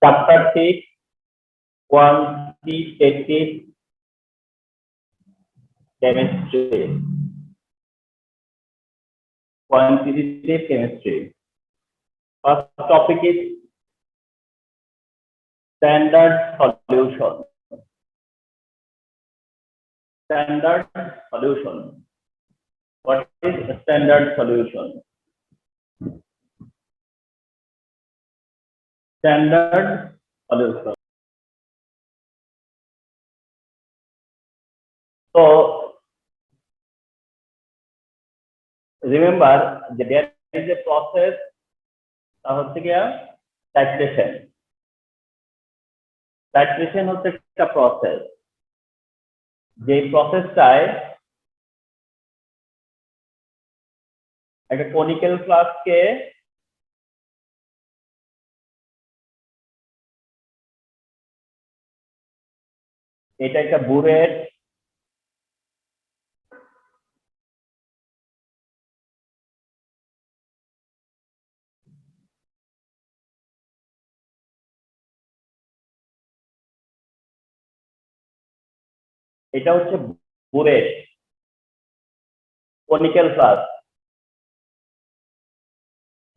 Chapter 6, Quantitative Chemistry. Quantitative Chemistry. First topic is standard solution. Standard solution. What is a standard solution? Standard solution. So remember there is a process titration. Titration হচ্ছে একটা process. যে প্রসেসটায় একটা conical ফ্লাস্ককে এটা একটা burette এটা হচ্ছে burette conical flask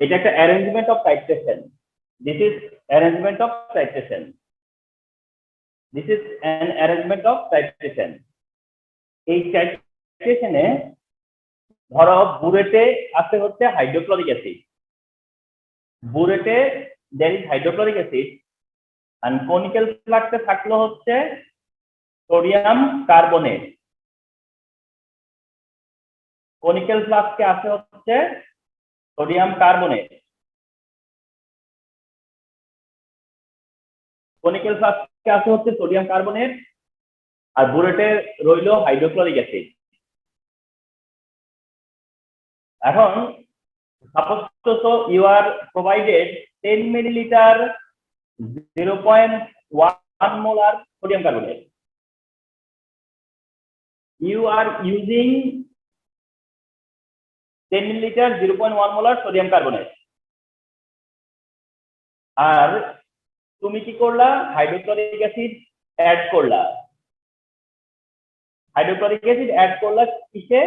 এটা একটা arrangement of titration this is arrangement of titration this is an arrangement of titration এই টাইট্রেশনে ধরো বুরেটে আছে হচ্ছে হাইড্রোক্লোরিক অ্যাসিড বুরেটে there is hydrochloric acid and conical ফ্লাস্কে থাকলো হচ্ছে সোডিয়াম কার্বনেট কনিক্যাল ফ্লাস্কে আছে হচ্ছে সোডিয়াম কার্বনেট কনিক্যাল ফ্লাস্কে আছে হচ্ছে সোডিয়াম কার্বনেট আর বুরেটে রইল হাইড্রোক্লোরিক অ্যাসিড এখন সাপোজ তো you are provided 10 milliliter 0.1 molar sodium carbonate you are using 10 milliliter 0.1 molar sodium carbonate আর তুমি কি করলা হাইড্রোক্লোরিক অ্যাসিড অ্যাড করলা হাইড্রোক্লোরিক অ্যাসিড অ্যাড করলা কিসে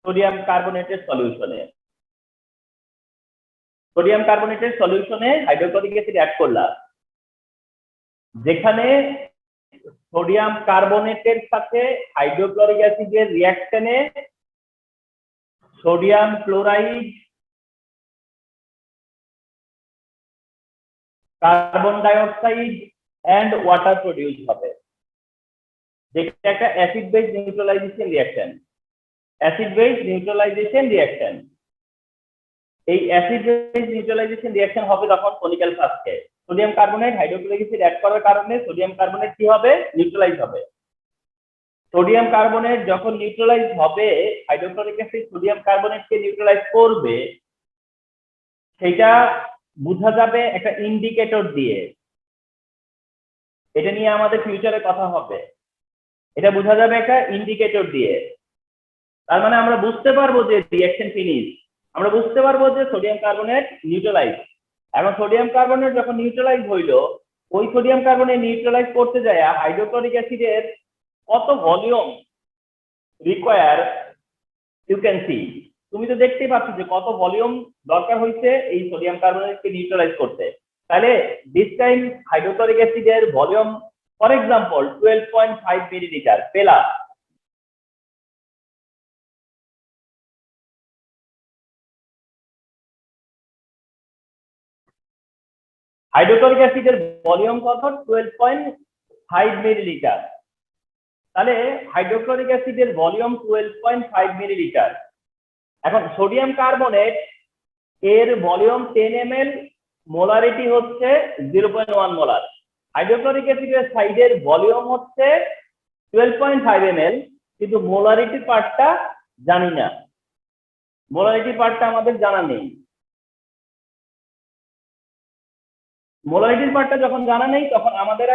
সোডিয়াম কার্বনেটের সলিউশনে সোডিয়াম কার্বনেটের সলিউশনে হাইড্রোক্লোরিক অ্যাসিড অ্যাড করলা যেখানে সোডিয়াম কার্বনেটের সাথে হাইড্রোক্লোরিক অ্যাসিডের রিঅ্যাকশনে sodium chloride carbon dioxide and water produce হবে যেটা একটা acid base neutralization reaction acid base neutralization reaction এই অ্যাসিড বেস নিউট্রালাইজেশন রিঅ্যাকশন হবে তখন কনিক্যাল ফ্লাস্কে sodium carbonate hydrochloric acid add করার কারণে সোডিয়াম কার্বনেট কি হবে নিউট্রালাইজ হবে সোডিয়াম কার্বনেট যখন নিউট্রালাইজ হবে হাইড্রোক্লোরিক অ্যাসিড সোডিয়াম কার্বনেটকে নিউট্রালাইজ করবে সেটা বোঝা যাবে একটা ইন্ডিকেটর দিয়ে এটা নিয়ে আমাদের ফিউচারে কথা হবে এটা বোঝা যাবে একটা ইন্ডিকেটর দিয়ে তার মানে আমরা বুঝতে পারবো যে রিঅ্যাকশন ফিনিশ আমরা বুঝতে পারবো যে সোডিয়াম কার্বনেট নিউট্রালাইজ এখন সোডিয়াম কার্বনেট যখন নিউট্রালাইজ হইল ওই সোডিয়াম কার্বনেট নিউট্রালাইজ করতে যায় হাইড্রোক্লোরিক অ্যাসিডের কত volume require you can see তুমি তো দেখতেই পাচ্ছ যে কত ভলিউম দরকার হয়েছে এই সোডিয়াম কার্বনেটকে নিউট্রালাইজ করতে তাহলে দিস টাইম হাইড্রোক্লোরিক অ্যাসিডের ভলিউম ফর এক্সাম্পল 12.5 মিলিলিটার পেলা হাইড্রোক্লোরিক অ্যাসিডের ভলিউম কত 12.5 মিলিলিটার তাহলে হাইড্রোক্লোরিক অ্যাসিডের ভলিউম 12.5 মিলিলিটার এখন সোডিয়াম কার্বনেট এর ভলিউম 10 ml মোলারিটি হচ্ছে 0.1 মোলার হাইড্রোক্লোরিক অ্যাসিডের সাইডের ভলিউম হচ্ছে 12.5 ml কিন্তু মোলারিটি পার্টটা জানি না মোলারিটি পার্টটা আমাদের জানা নেই মোলারিটির পার্টটা যখন জানা নেই তখন আমাদের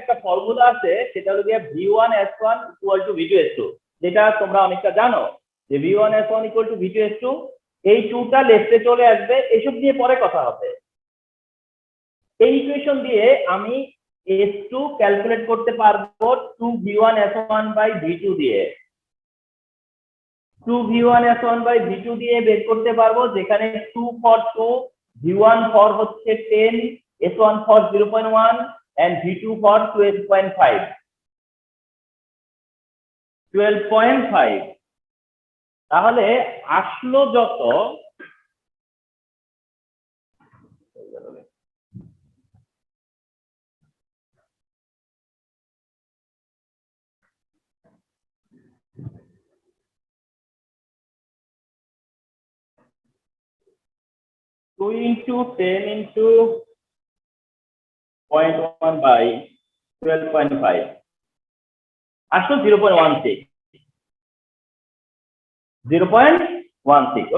একটা ফর্মুলা আছে সেটা হলো গিয়ে V1S1 = V2S2 যেটা তোমরা অনেকটা জানো যে V1S1 = V2S2 এই টুটা লেফটে চলে আসবে এসব নিয়ে পরে কথা হবে এই ইকুয়েশন দিয়ে আমি S2 ক্যালকুলেট করতে পারবো 2v1s1/v2 দিয়ে। 2v1s1/v2 দিয়ে বের করতে পারবো, যেখানে 2 for 2, v1 for হচ্ছে 10, s1 for 0.1 and v2 for 12.5। তাহলে আসলো যত 2 into 10 into 0.1/12.5 আসলো 0.16।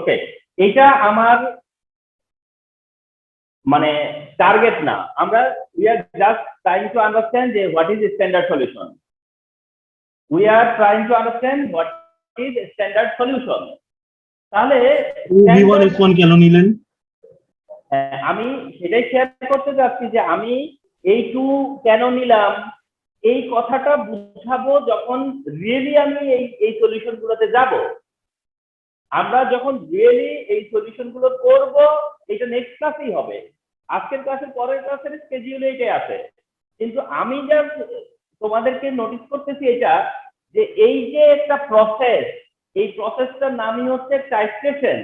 ওকে, এটা আমার মানে টার্গেট না, আমরা we are just trying to understand যে what is standard solution, we are trying to understand what is standard solution। তাহলে v1s1 কেন নিলেন? আমি সেটাই শেয়ার করতে যাচ্ছি যে আমি এই 2 কেন নিলাম, এই কথাটা বুঝাবো যখন রিয়েলি আমি এই সলিউশন গুলোতে যাব। আমরা যখন রিয়েলি এই সলিউশন গুলো করব, এটা নেক্সট ক্লাসেই হবে, আজকের ক্লাসের পরের ক্লাসের স্কেডিউলে এটাই আছে। কিন্তু আমি যা তোমাদেরকে নোটিস করতেছি এটা, যে এই যে একটা প্রসেস, এই প্রসেসটার নামই হচ্ছে titration.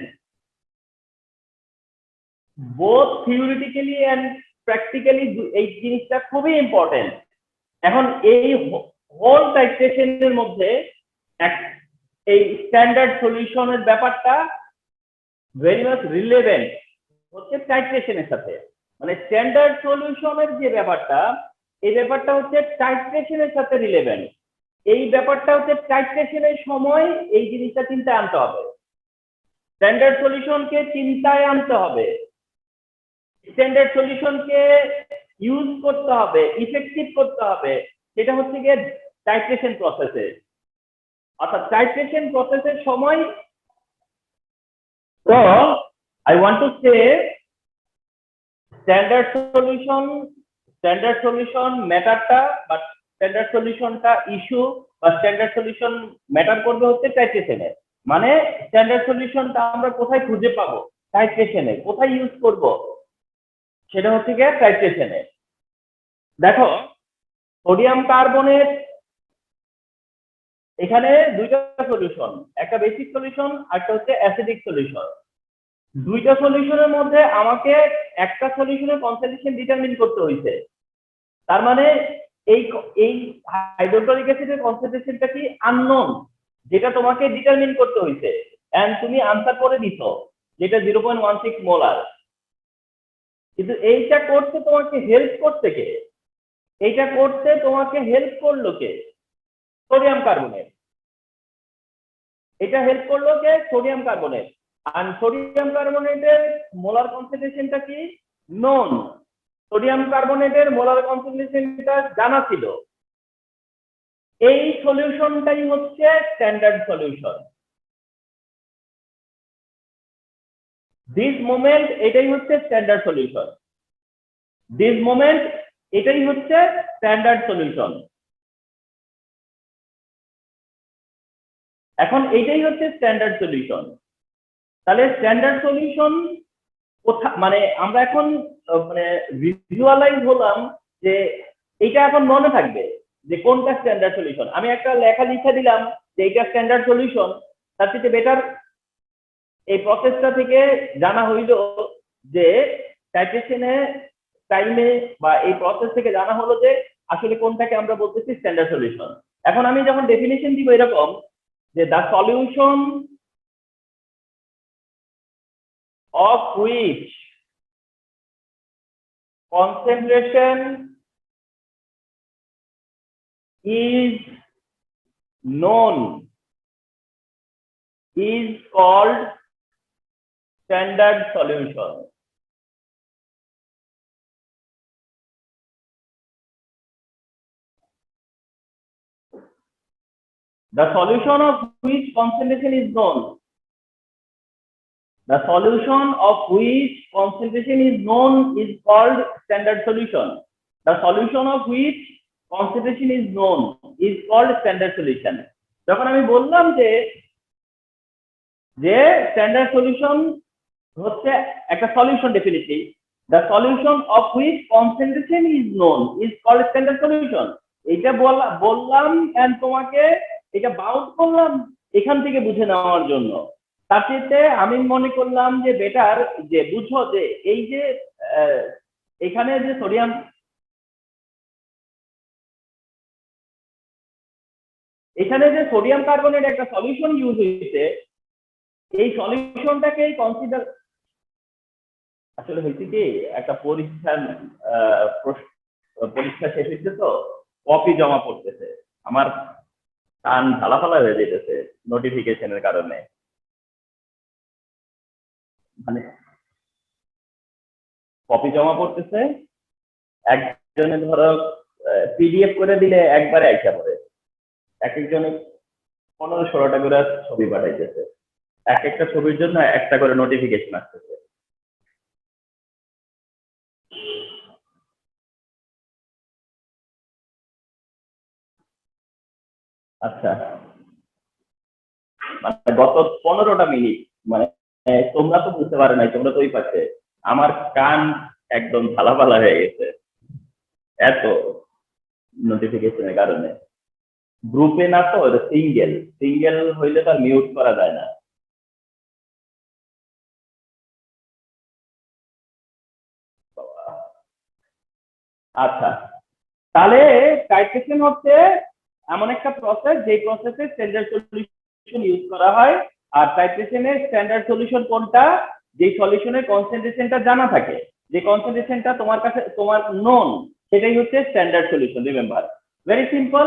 Both theoretically and practically এই জিনিসটা খুবই ইম্পর্টেন্ট। এখন এই হোল টাইট্রেশনের মধ্যে এই স্ট্যান্ডার্ড সলিউশনের ব্যাপারটা ভেরি মাচ রিলেভেন্ট হচ্ছে টাইট্রেশনের সাথে। মানে স্ট্যান্ডার্ড সলিউশনের যে ব্যাপারটা, এই ব্যাপারটা হচ্ছে টাইট্রেশনের সাথে রিলেভেন্ট। এই ব্যাপারটা হচ্ছে টাইট্রেশনের সময় এই জিনিসটা চিন্তায় আনতে হবে, স্ট্যান্ডার্ড সলিউশনকে চিন্তায় আনতে হবে, স্ট্যান্ডার্ড সলিউশনকে ইউজ করতে হবে, ইফেক্টিভ করতে হবে। সেটা হচ্ছে গিয়ে টাইট্রেশন প্রসেসে, অর্থাৎ টাইট্রেশন প্রসেসের সময়। তো I want to say standard solution ম্যাটারটা বা স্ট্যান্ডার্ড সলিউশনটা ইস্যু বা স্ট্যান্ডার্ড সলিউশন ম্যাটার করবে হচ্ছে টাইট্রেশনে। মানে স্ট্যান্ডার্ড সলিউশনটা আমরা কোথায় খুঁজে পাবো? টাইট্রেশনে। কোথায় ইউজ করব? সেটা হচ্ছে গিয়ে টাইট্রেশনে। দেখো, সোডিয়াম কার্বনেট এখানে দুইটা সলিউশন, একটা বেসিক সলিউশন আর একটা হচ্ছে অ্যাসিডিক সলিউশন। দুইটা সলিউশনের মধ্যে আমাকে একটা সলিউশনের কনসেন্ট্রেশন ডিটারমিন করতে হয়েছে। তার মানে এই হাইড্রোক্লোরিক অ্যাসিডের কনসেন্ট্রেশনটা কি আননোন, যেটা তোমাকে ডিটারমিন করতে হয়েছে, এন্ড তুমি আনসার করে দিছো যেটা 0.16 মোলার। কিন্তু এইটা করতে তোমাকে হেল্প করতে কে? এইটা করতে তোমাকে হেল্প করলো কে? Sodium carbonate. এটা হেল্প করলো কে? Sodium carbonate. আর সোডিয়াম কার্বনেটের মোলার কনসেন্ট্রেশনটা কি? নোন। সোডিয়াম কার্বনেটের মোলার কনসেন্ট্রেশনটা জানা ছিল। এই সলিউশনটাই হচ্ছে স্ট্যান্ডার্ড সলিউশন। দিস মোমেন্ট এটাই হচ্ছে স্ট্যান্ডার্ড সলিউশন। দিস মোমেন্ট এটাই হচ্ছে স্ট্যান্ডার্ড সলিউশন। এখন এটাই হচ্ছে স্ট্যান্ডার্ড সলিউশন। তাহলে স্ট্যান্ডার্ড সলিউশন মানে আমরা এখন মানে ভিজুয়ালাইজ হলাম যে এটা এখন মনে থাকবে যে কোনটা স্ট্যান্ডার্ড সলিউশন। আমি একটা লেখা লিখে দিলাম যে এটা স্ট্যান্ডার্ড সলিউশন, তার থেকে বেটার এই প্রসেসটা থেকে জানা হইল যে টাইট্রেশনে টাইমে বা এই প্রসেস থেকে জানা হলো যে আসলে কোনটাকে আমরা বলতেছি স্ট্যান্ডার্ড সলিউশন। এখন আমি যখন ডেফিনিশন দিব এরকম যে the solution of which concentration is known is called standard solution. The solution of which concentration is known the solution of which concentration is known is called standard solution. The solution of which concentration is known is called standard solution. যখন আমি বললাম যে standard solution হচ্ছে একটা solution definitely, the solution of which concentration is known is called standard solution. এটা বললাম and তোমাকে এটা বাউন্ড করলাম এখান থেকে বুঝে নেওয়ার জন্য। তার সাথে আমি মনে করলাম যে বেটার যে বুঝো যে এই যে এখানে যে সোডিয়াম কার্বনেট একটা সলিউশন ইউজ হয়েছে, এই সলিউশনটাকে কনসিডার আসলে হয়েছে কি একটা পরীক্ষা শেষ হয়েছে তো কপি জমা পড়তেছে, আমার কান ঝালাফালা হয়ে যেতেছে নোটিফিকেশনের কারণে। মানে কপি জমা পড়তেছে, একজনে ধরো পিডিএফ করে দিলে একবারে আইসা পড়ে, এক একজনে 15-16টা করে ছবি পাঠাইতেছে, এক একটা ছবির জন্য একটা করে নোটিফিকেশন আসতেছে। আচ্ছা, মানে গত 15টা মিনিট মানে তোমরা তো বুঝতে পারো নাই, তোমরা তো ওই পাশে, আমার কান একদম ঝালাপালা হয়ে গেছে এত নোটিফিকেশনের কারণে। গ্রুপে না তো, সিঙ্গেল হইলে তো আর মিউট করা যায় না। আচ্ছা, তাহলে টাইট্রেশন হচ্ছে এমন একটা প্রসেস যে প্রসেসে স্ট্যান্ডার্ড সলিউশন ইউজ করা হয়। আর টাইট্রেশনের স্ট্যান্ডার্ড সলিউশন কোনটা? যে সলিউশনের কনসেন্ট্রেশনটা জানা থাকে, যে কনসেন্ট্রেশনটা তোমার কাছে তোমার নোন, সেটাই হচ্ছে standard solution. Remember, very simple,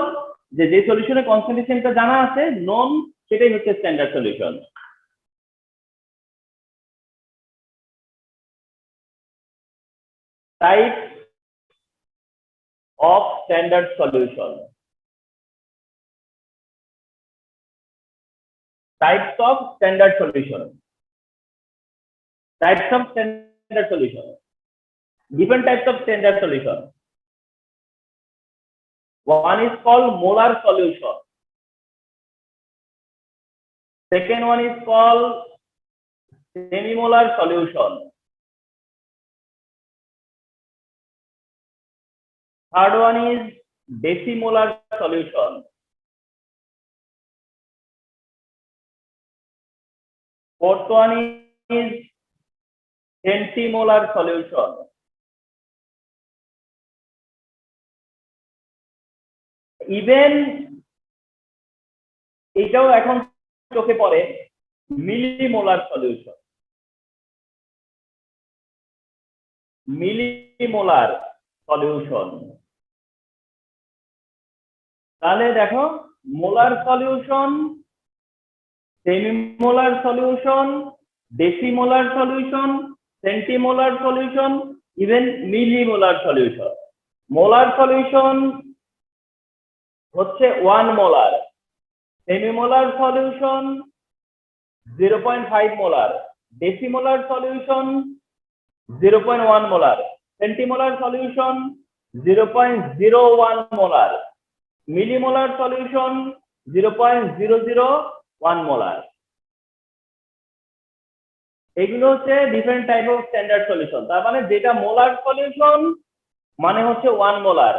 যে সলিউশনের কনসেন্ট্রেশনটা জানা আছে নোন, সেটাই হচ্ছে standard solution. Type of standard solution. Types of standard solution. Types of standard solution. Different types of standard solution. One is called molar solution. Second one is called semimolar solution. Third one is decimolar solution. Fourth one is centimolar solution. Even এটাও এখন চোখে পড়ে millimolar solution. Millimolar solution, তাহলে দেখো molar solution, semimolar solution, decimolar solution, centimolar solution, even millimolar solution. Molar solution হচ্ছে 1 molar, semimolar solution 0.5 molar, decimolar solution 0.1 molar, centimolar solution 0.01 molar, millimolar solution 0.001 molar. এগুলো হচ্ছে different type of standard solution. তার মানে যেটা molar solution মানে হচ্ছে 1 molar,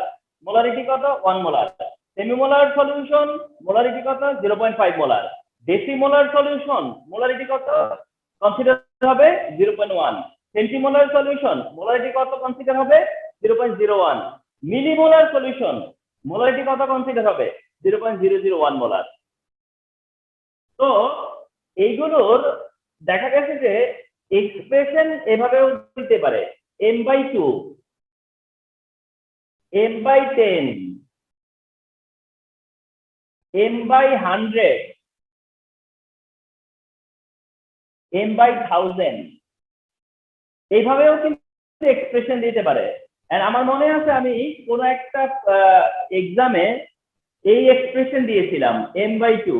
molarity কত? 1 molar. Semimolar solution molarity কত? 0.5 মোলার। ডেসিমোলার সলিউশন মোলারিটি কত কনসিডার হবে? 0.1। সেন্টিমোলার সলিউশন মোলারিটি কত কনসিডার হবে? 0.01। মিলিমোলার সলিউশন মোলারিটি কত কনসিডার হবে? 0.001 মোলার। তো এইগুলোর দেখা গেছে যে এক্সপ্রেশন এভাবেও দিতে পারে, m/2, m/10, m/100, m/1000, এইভাবেও কিন্তু এক্সপ্রেশন দিতে পারে। এন্ড আমার মনে আছে আমি কোন একটা এক্সামে এই এক্সপ্রেশন দিয়েছিলাম m/2,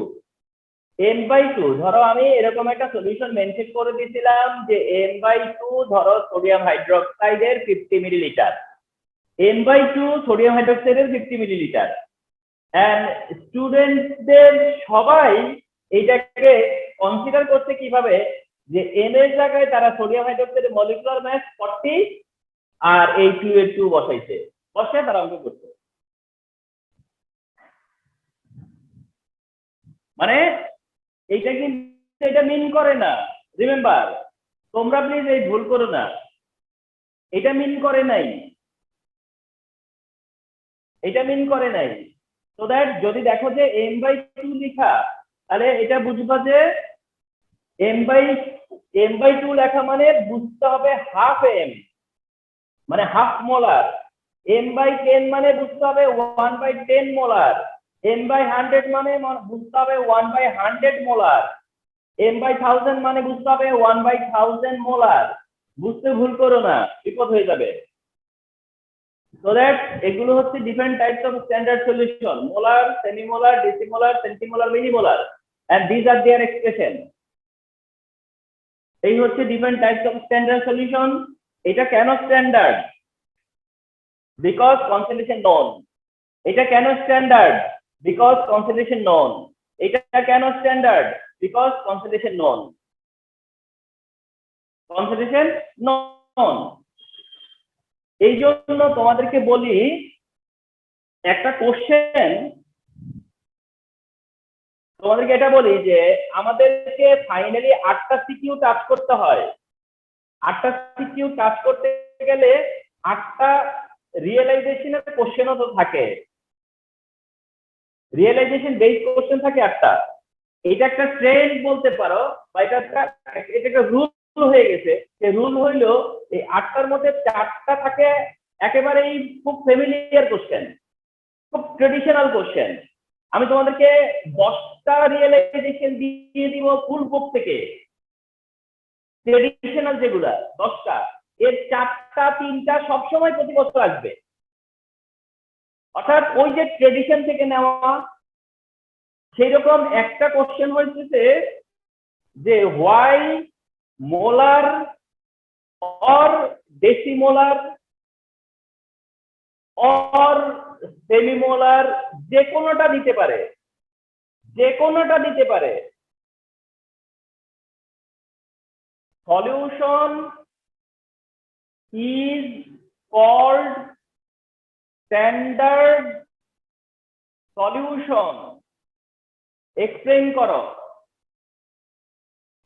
n/2 ধরো আমি এরকম একটা সলিউশন মেনশন করে দিয়েছিলাম যে n/2 ধরো সোডিয়াম হাইড্রোক্সাইডের 50 মিলিলিটার, n/2 সোডিয়াম হাইড্রোক্সাইডের 50 মিলিলিটার। এন্ড স্টুডেন্টদের সবাই এইটাকে কনসিডার করছে কিভাবে যে n এর জায়গায় তারা সোডিয়াম হাইড্রোক্সাইডের মলিকুলার মাস 40 আর এই 2 এর 2 বসাইছে, বসে তারা অঙ্ক করছে। মানে এইটা কিন্তু এটা মিন করে না, রিমেম্বার তোমরা প্লিজ এই ভুল করো না, এটা মিন করে নাই, এটা মিন করে নাই। সো দ্যাট যদি দেখো যে m/2 লেখা, তাহলে এটা বুঝবা যে m/2 লেখা মানে বুঝতে হবে হাফ m, মানে হাফ মোলার। m/10 মানে বুঝতে হবে 1/10 মোলার। m/100 মানে বুঝতে হবে 1/100 মোলার। m/1000 মানে বুঝতে হবে 1/1000 মোলার। বুঝতে ভুল করো না, বিপদ হয়ে যাবে। সো দ্যাট এগুলো হচ্ছে different types of standard solution, molar, semimolar, decimolar, centimolar, millimolar, and this are their expression. এই হচ্ছে different types of standard solution. এটা কেন স্ট্যান্ডার্ড? Because concentration known. এটা কেন স্ট্যান্ডার্ড? Because concentration known. এটা কেন standard? Because concentration known. Concentration known. এই জন্য তোমাদেরকে বলি একটা কোশ্চেন, তোমাদেরকে এটা বলি যে আমাদেরকে ফাইনালি 8টা সিকিউ টাচ করতে হয়। 8টা সিকিউ টাচ করতে গেলে 8টা রিয়েলাইজেশনের কোশ্চেনও তো থাকে, রিয়েলাইজেশন বেসড কোশ্চেন থাকে 8টা। এটা একটা ট্রেন্ড বলতে পারো, বা এটা একটা রুল হয়ে গেছে। সেই রুল হইলো এই 8টার মধ্যে 4টা থাকে একেবারেই খুব ফ্যামিলিয়ার কোশ্চেন, খুব ট্রেডিশনাল কোশ্চেন। আমি তোমাদেরকে 10টা রিয়েলাইজেশন দিয়ে দিব ফুল বুক থেকে, ট্রেডিশনাল যেগুলা 10টা, এর 4টা 3টা সবসময় প্রতি বছর আসবে। অর্থাৎ ওই যে ট্রেডিশন থেকে নেওয়া, সেই রকম একটা কোশ্চেন হয়েছে যে why molar or decimolar or semimolar, যে কোনোটা দিতে পারে, যে কোনোটা দিতে পারে। Solution is called standard solution. Explain করো,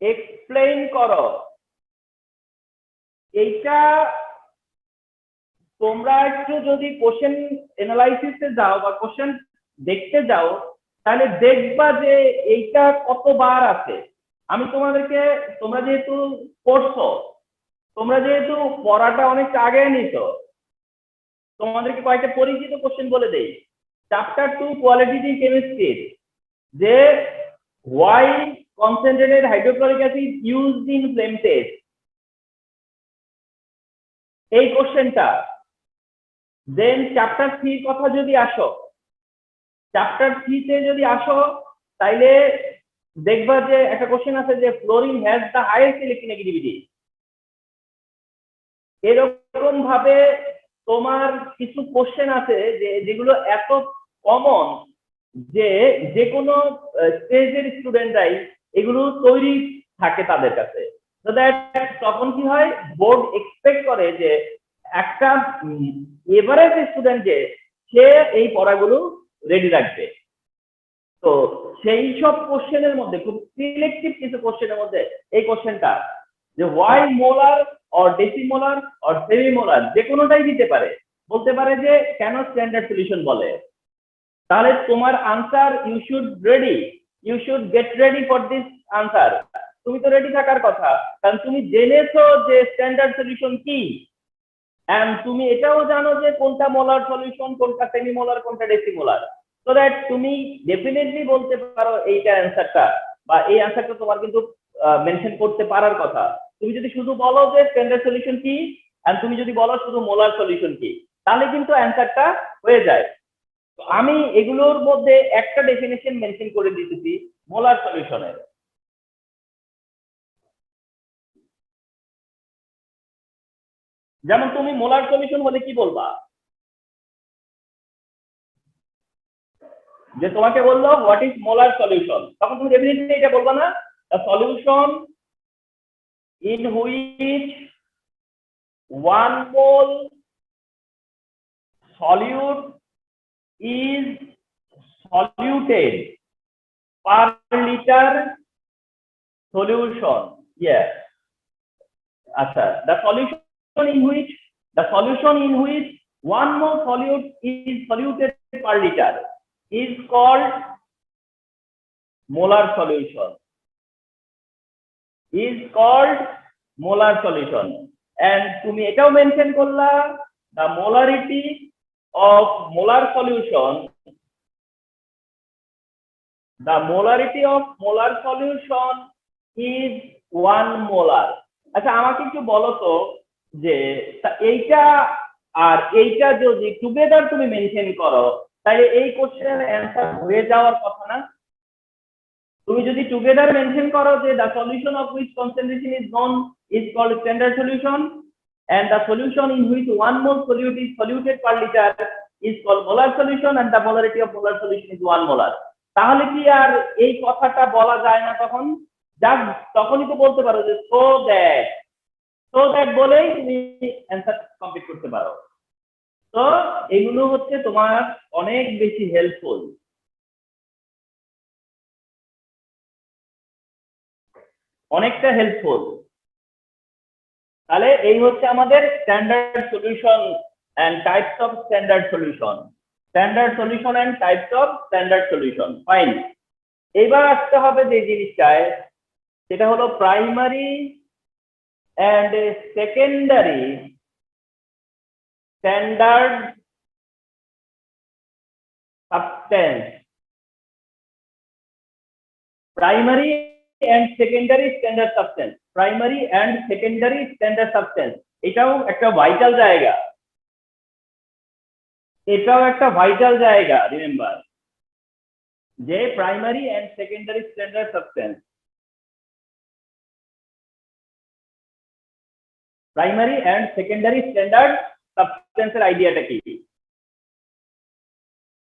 এক্সপ্লেইন করো। এইটা তোমরা একটু যদি কোশ্চেন অ্যানালাইসিসে যাও বা কোশ্চেন দেখতে যাও, তাহলে দেখবা যে এইটা কতবার আছে। আমি তোমাদেরকে, তোমরা যেহেতু পড়ছো, তোমরা যেহেতু পড়াটা অনেক আগে নিছো, তোমাদেরকে কয়েকটা পরিচিত কোশ্চেন বলে দেই। চ্যাপ্টার 2 কোয়ালিটেটিভ কেমিস্ট্রি, যে why concentrated hydrochloric acid used in flame test, এই কোশ্চেনটা। দেন চ্যাপ্টার 3 কথা যদি আসো, চ্যাপ্টার 3 তে যদি আসো, তাইলে দেখবা যে একটা কোশ্চেন আছে যে fluorine has the highest electronegativity. এরকম ভাবে তোমার কিছু কোশ্চেন আছে যে যেগুলো এত কমন যে যে কোনো স্টেজের স্টুডেন্টরাই এগুলো তৈরি থাকে তাদের কাছে। তো দ্যাট তখন কি হয়, বোর্ড এক্সপেক্ট করে যে একটা এভারেজ স্টুডেন্ট যে সে এই পড়াগুলো রেডি রাখবে। তো সেই সব কোশ্চেনের মধ্যে খুব সিলেক্টিভ কিছু কোশ্চেনের মধ্যে এই কোশ্চেনটা, যে why molar or decimolar or semimolar, যে কোনোটাই দিতে পারে, বলতে পারে যে কেন স্ট্যান্ডার্ড সলিউশন বলে। তাহলে তোমার answer, you should ready, you should get ready for this answer. তুমি তো রেডি থাকার কথা, কারণ তুমি জেনেছো যে স্ট্যান্ডার্ড সলিউশন কি, এন্ড তুমি এটাও জানো যে কোনটা মোলার সলিউশন, কোনটা সেমিমোলার, কোনটা ডেসিমোলার। সো দ্যাট তুমি ডেফিনেটলি বলতে পারো এইটা অ্যান্সারটা, বা এই অ্যান্সারটা তোমার কিন্তু মেনশন করতে পারার কথা। তুমি যদি শুধু বলো যে স্ট্যান্ডার্ড সলিউশন কি, আর তুমি যদি বলো শুধু মোলার সলিউশন কি, তাহলে কিন্তু অ্যান্সারটা হয়ে যায়। আমি এগুলোর মধ্যে একটা ডেফিনেশন মেনশন করে দিতেছি, মোলার সলিউশনের। যেমন তুমি মোলার সলিউশন হলে কি বলবা, যে তোমাকে বললো হোয়াট ইজ মোলার সলিউশন, তখন তুমি ডেফিনেটলি এটা বলবা না, the solution in which 1 mole solute is soluted per liter solution. Yes. Acha, the solution in which 1 mole solute is soluted per liter is called molar solution. Is called molar solution. And তুমি এটাও mention করলা, the molarity of molar solution, the molarity of molar solution is 1 molar. আচ্ছা আমাকে একটু বলো তো যে এইটা আর এইটা যদি টুগেদার তুমি মেনশন করো তাহলে এই কোশ্চেনের অ্যান্সার হয়ে যাওয়ার কথা না? তুমি যদি টুগেদার মেনশন করো যে the solution of which concentration is known is called standard solution and the solution in which 1 mole solute is soluted per liter is called molar solution and the molarity of molar solution is 1 molar, তাহলে কি আর এই কথাটা বলা যায় না? তখন যাক তখনই তো বলতে পারো যে so that বলেই তুমি অ্যানসার কমপ্লিট করতে পারো। তো এগুলো হচ্ছে তোমার অনেক বেশি হেল্পফুল। অনেকটা হেল্পফুল। তাহলে এই হচ্ছে আমাদের standard solution and types of standard solution, standard solution and types of standard solution. Fine, এবার আসতে হবে যে জিনিসটায়, সেটা হলো primary and secondary standard substance. Primary and secondary standard substance, primary and secondary standard substance, এটাও একটা ভাইটাল জায়গা, এটাও একটা ভাইটাল জায়গা। রিমেম্বার যে primary and secondary standard substance, primary and secondary standard সাবস্টেন্সের আইডিয়াটা কি?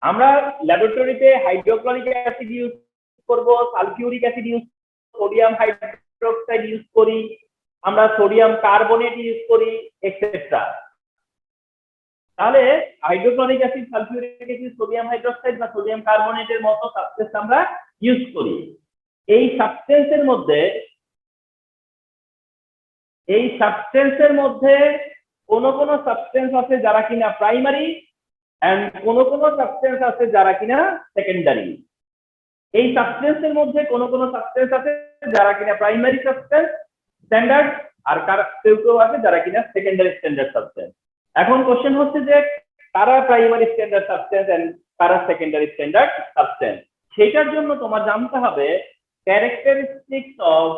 আমরা ল্যাবরেটরিতে হাইড্রোক্লোরিক অ্যাসিড ইউজ করব, sulphuric acid use, sodium hydroxide use করি, আমরা সোডিয়াম কার্বনেট ইউজ করি, এক্সেট্রা। তাহলে hydrochloric acid, sulphuric acid, sodium hydroxide বা সোডিয়াম কার্বনেটের মতো সাবস্টেন্স আমরা ইউজ করি। এই সাবস্টেন্সের মধ্যে কোন কোন সাবস্টেন্স আছে যারা কিনা প্রাইমারি এন্ড কোন কোন সাবস্টেন্স আছে যারা কিনা সেকেন্ডারি। এই সাবস্টেন্সের মধ্যে কোন কোন সাবস্টেন্স আছে যারা কিনা প্রাইমারি সাবস্টেন্স স্ট্যান্ডার্ড, আর কেউ কেউ আছে যারা কিনা সেকেন্ডারি স্ট্যান্ডার্ড সাবস্টেন্স। এখন কোশ্চেন হচ্ছে যে কারা প্রাইমারি স্ট্যান্ডার্ড সাবস্টেন্স এন্ড কারা সেকেন্ডারি স্ট্যান্ডার্ড সাবস্টেন্স। সেটার জন্য তোমার জানতে হবে characteristics of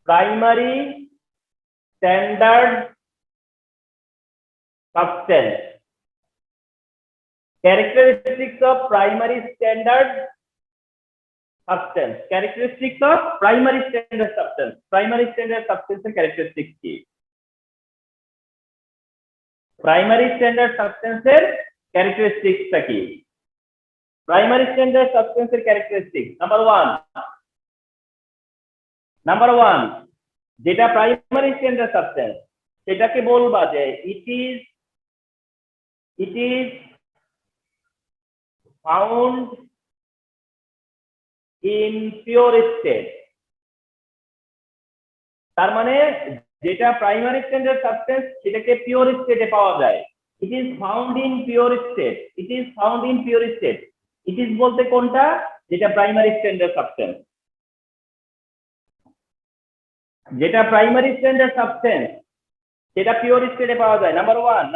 primary standard substance. Characteristics of primary standard substance. Characteristics of primary standard substance. Primary standard substance এর characteristics কি? Primary standard substance এর characteristics টা কি? Primary standard substance এর characteristics number 1, যেটা primary standard substance সেটাকে বলবা যে it is found in pure state। তার মানে যেটা প্রাইমারি স্ট্যান্ডার্ড সাবস্টেন্স সেটাকে পিওর স্টেটে পাওয়া যায়। It is found in pure state, it is found in pure state. It is বলতে কোনটা? যেটা প্রাইমারি স্ট্যান্ডার্ড সাবস্টেন্স, যেটা প্রাইমারি স্ট্যান্ডার্ড সাবস্টেন্স সেটা পিওর স্টেটে পাওয়া যায়। Number 1।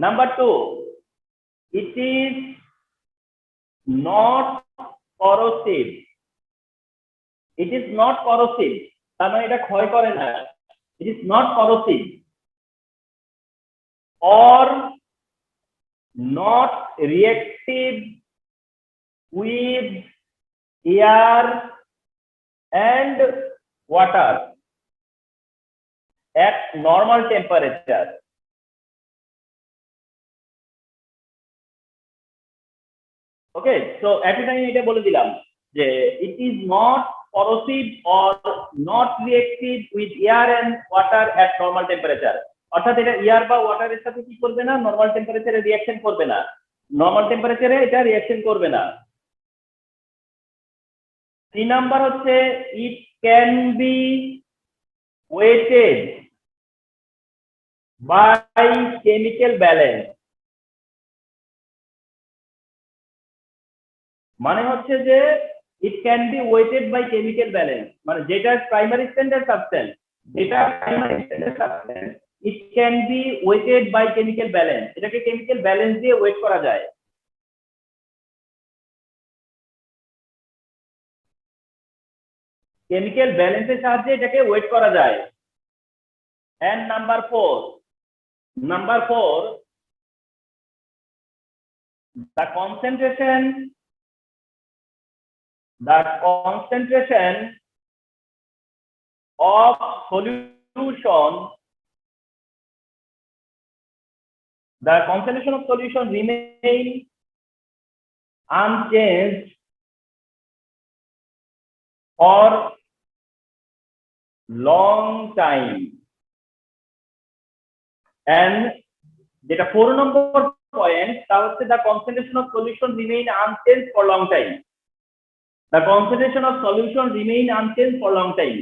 Number 2, it is not corrosive। It is not corrosive, তার মানে এটা ক্ষয় করে না। It is not corrosive or not reactive with air and water at normal temperature. Okay, so at a time এটা বলে দিলাম যে it is not corrosive or not reactive with air and water at normal temperature. অর্থাৎ এটা air বা ওয়াটারের সাথে কি করবে না, নরমাল টেম্পারেচারে রিঅ্যাকশন করবে না, নরমাল টেম্পারেচারে এটা রিঅ্যাকশন করবে না। 3 নাম্বার হচ্ছে it can be weighted by chemical balance। মানে হচ্ছে যে it can be weighted by chemical balance, মানে যেটা primary standard substance, it can be weighted by chemical balance, এটাকে কেমিক্যাল ব্যালেন্স দিয়ে ওয়েট করা যায়। কেমিক্যাল ব্যালেন্সের সাহায্যে এটাকে ওয়েট করা যায়। and number 4 the concentration of solution remain unchanged for long time, and যেটা 4 নম্বর পয়েন্ট তা হচ্ছে the concentration of solution remain unchanged for long time, the concentration of solution remain unchanged for long time।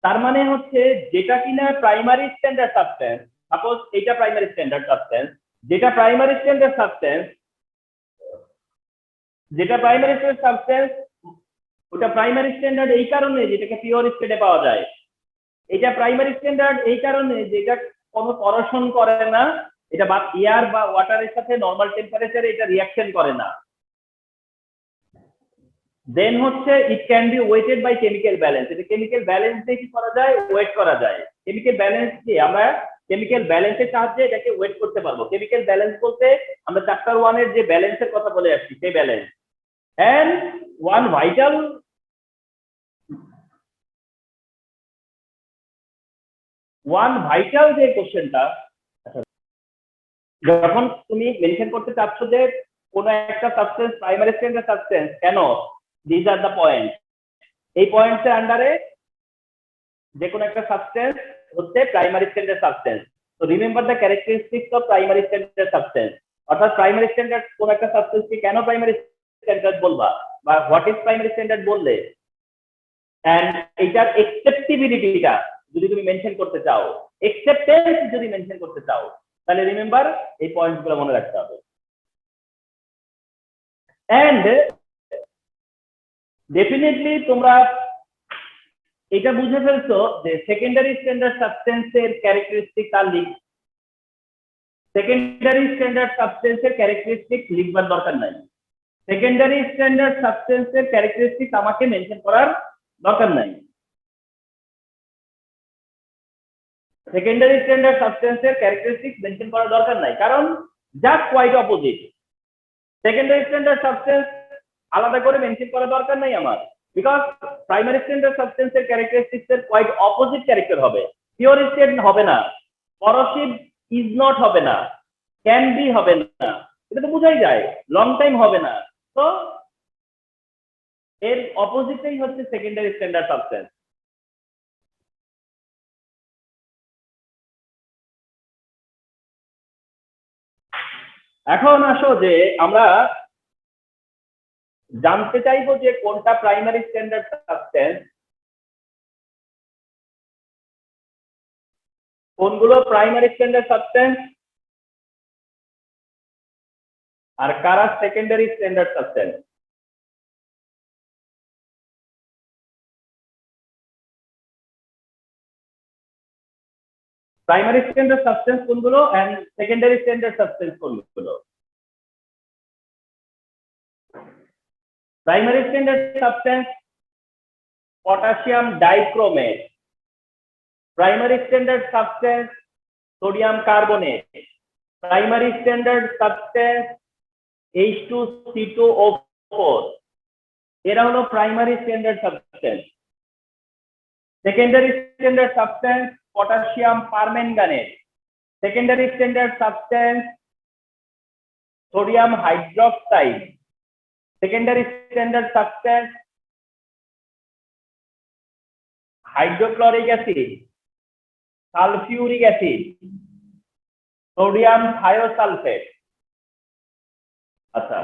তার মানে হচ্ছে যেটা কিনা primary standard substance, suppose এটা primary standard substance, যেটা প্রাইমারি স্ট্যান্ডার্ড সাবস্টেন্স ওটা প্রাইমারি স্ট্যান্ডার্ড এই কারণে যেটাকে পিওর স্টেটে পাওয়া যায়। এটা প্রাইমারি স্ট্যান্ডার্ড এই কারণে যেটা কোনো করোশন করে না, এটা বা এয়ার বা ওয়াটারের সাথে নরমাল টেম্পারেচারে এটা রিঅ্যাকশন করে না। দেন হচ্ছে it can be weighted by chemical balance, এটা কেমিক্যাল ব্যালেন্স দিয়ে কি করা যায়, ওয়েট করা যায়। কেমিক্যাল ব্যালেন্স দিয়ে আমরা কেমিক্যাল ব্যালেন্সের সাহায্যে এটাকে ওয়েট করতে পারবো। কেমিক্যাল ব্যালেন্স বলতে আমরা চ্যাপ্টার 1 এর যে ব্যালেন্সের কথা বলে আসছি সেই ব্যালেন্স। এন্ড ওয়ান ভাইটাল যে কোশ্চেনটা, যখন তুমি মেনশন করতে চাচ্ছ যে কোন একটা সাবস্টেন্স প্রাইমারি স্ট্যান্ডার্ড সাবস্টেন্স কেন, দিস আর দ্য পয়েন্ট। এই পয়েন্টসের আন্ডারে যে কোনো একটা সাবস্টেন্স হচ্ছে প্রাইমারি স্ট্যান্ডার্ড সাবস্টেন্স। তো remember the characteristics of primary standard substance, অর্থাৎ প্রাইমারি স্ট্যান্ডার্ড কোন একটা সাবস্টেন্সকে কেন প্রাইমারি স্ট্যান্ডার্ড বলবা বা হোয়াট ইজ প্রাইমারি স্ট্যান্ডার্ড বললে, এন্ড এটার অ্যাকসেপ্টেবিলিটিটা যদি তুমি মেনশন করতে চাও, অ্যাকসেপ্টেন্স যদি মেনশন করতে চাও, তাহলে রিমেম্বার এই পয়েন্টগুলো মনে রাখতে হবে। এন্ড ডেফিনেটলি তোমরা এটা বুঝে ফেলছো যে সেকেন্ডারি স্ট্যান্ডার্ড সাবস্টেন্সের ক্যারেক্টারিস্টিক আর সেকেন্ডারি স্ট্যান্ডার্ড সাবস্টেন্সের ক্যারেক্টারিস্টিক লিখবার দরকার নাই। সেকেন্ডারি স্ট্যান্ডার্ড সাবস্টেন্সের ক্যারেক্টারিস্টিক আমাকে মেনশন করার দরকার নাই। সেকেন্ডারি স্ট্যান্ডার্ড সাবস্টেন্সের ক্যারেক্টারিস্টিক মেনশন করার দরকার নাই, কারণ just quite opposite. Secondary standard substance আলাদা করে মেনশন করার দরকার নাই আমার, বিকজ প্রাইমারি স্ট্যান্ডার্ড সাবস্টেন্সের ক্যারেক্টারিস্টিক্স এর কোয়াইট অপোজিট ক্যারেক্টার হবে। পিওর স্টেট হবে না, করোসিভ ইজ নট হবে না, ক্যান বি হবে না, এটা তো বোঝাই যায়, লং টাইম হবে না। তো এর অপোজিটই হচ্ছে সেকেন্ডারি স্ট্যান্ডার্ড সাবস্টেন্স। এখন আসো যে আমরা জানতে চাইবো যে কোনটা প্রাইমারি স্ট্যান্ডার্ড সাবস্টেন্স, কোনগুলো প্রাইমারি স্ট্যান্ডার্ড সাবস্টেন্স আর কারা secondary standard substance. Primary standard substance কোনগুলো এন্ড সেকেন্ডারি স্ট্যান্ডার্ড সাবস্টেন্স কোনগুলো। Primary standard substance potassium dichromate, primary standard substance sodium carbonate, primary standard substance H2C2O4 এরা হলো primary standard substance. Secondary standard substance potassium permanganate, secondary standard substance sodium hydroxide, secondary standard substance hydrochloric acid, sulphuric acid, sodium thiosulphate. আচ্ছা,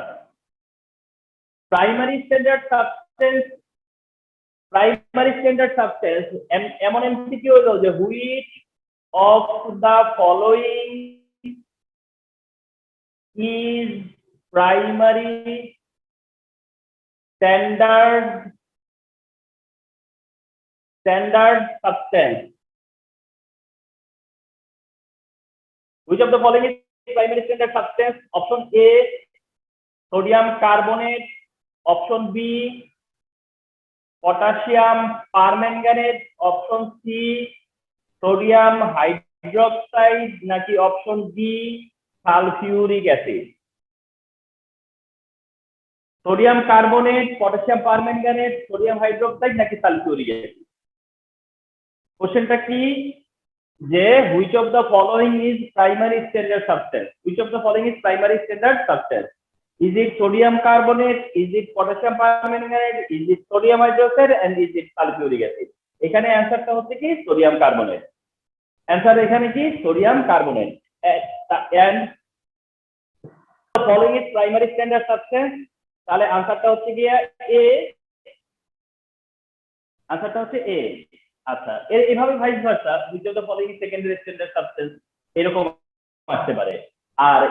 primary standard substance এমন MCQ হলো যে which of the following is primary standard substance, which of the following is primary standard substance? Option A sodium carbonate, option B potassium permanganate, option C sodium hydroxide নাকি option D sulfuric acid? Sodium carbonate, potassium permanganate, sodium hydroxide নাকি sulphuric acid? কোশ্চেনটা কি যে which of the following is primary standard substance? Which of the following is primary standard substance? Is it sodium carbonate? Is it potassium permanganate? Is it sodium hydroxide? And is it sulfuric acid? এখানে অ্যানসারটা হচ্ছে কি sodium carbonate. Answer এখানে কি sodium carbonate. and the following is primary standard substance, তাহলে অ্যানসারটা হচ্ছে কি এ, অ্যানসারটা হচ্ছে এ। আচ্ছা, এভাবে vice versa which of the following is secondary standard substance এরকম আসতে পারে। আর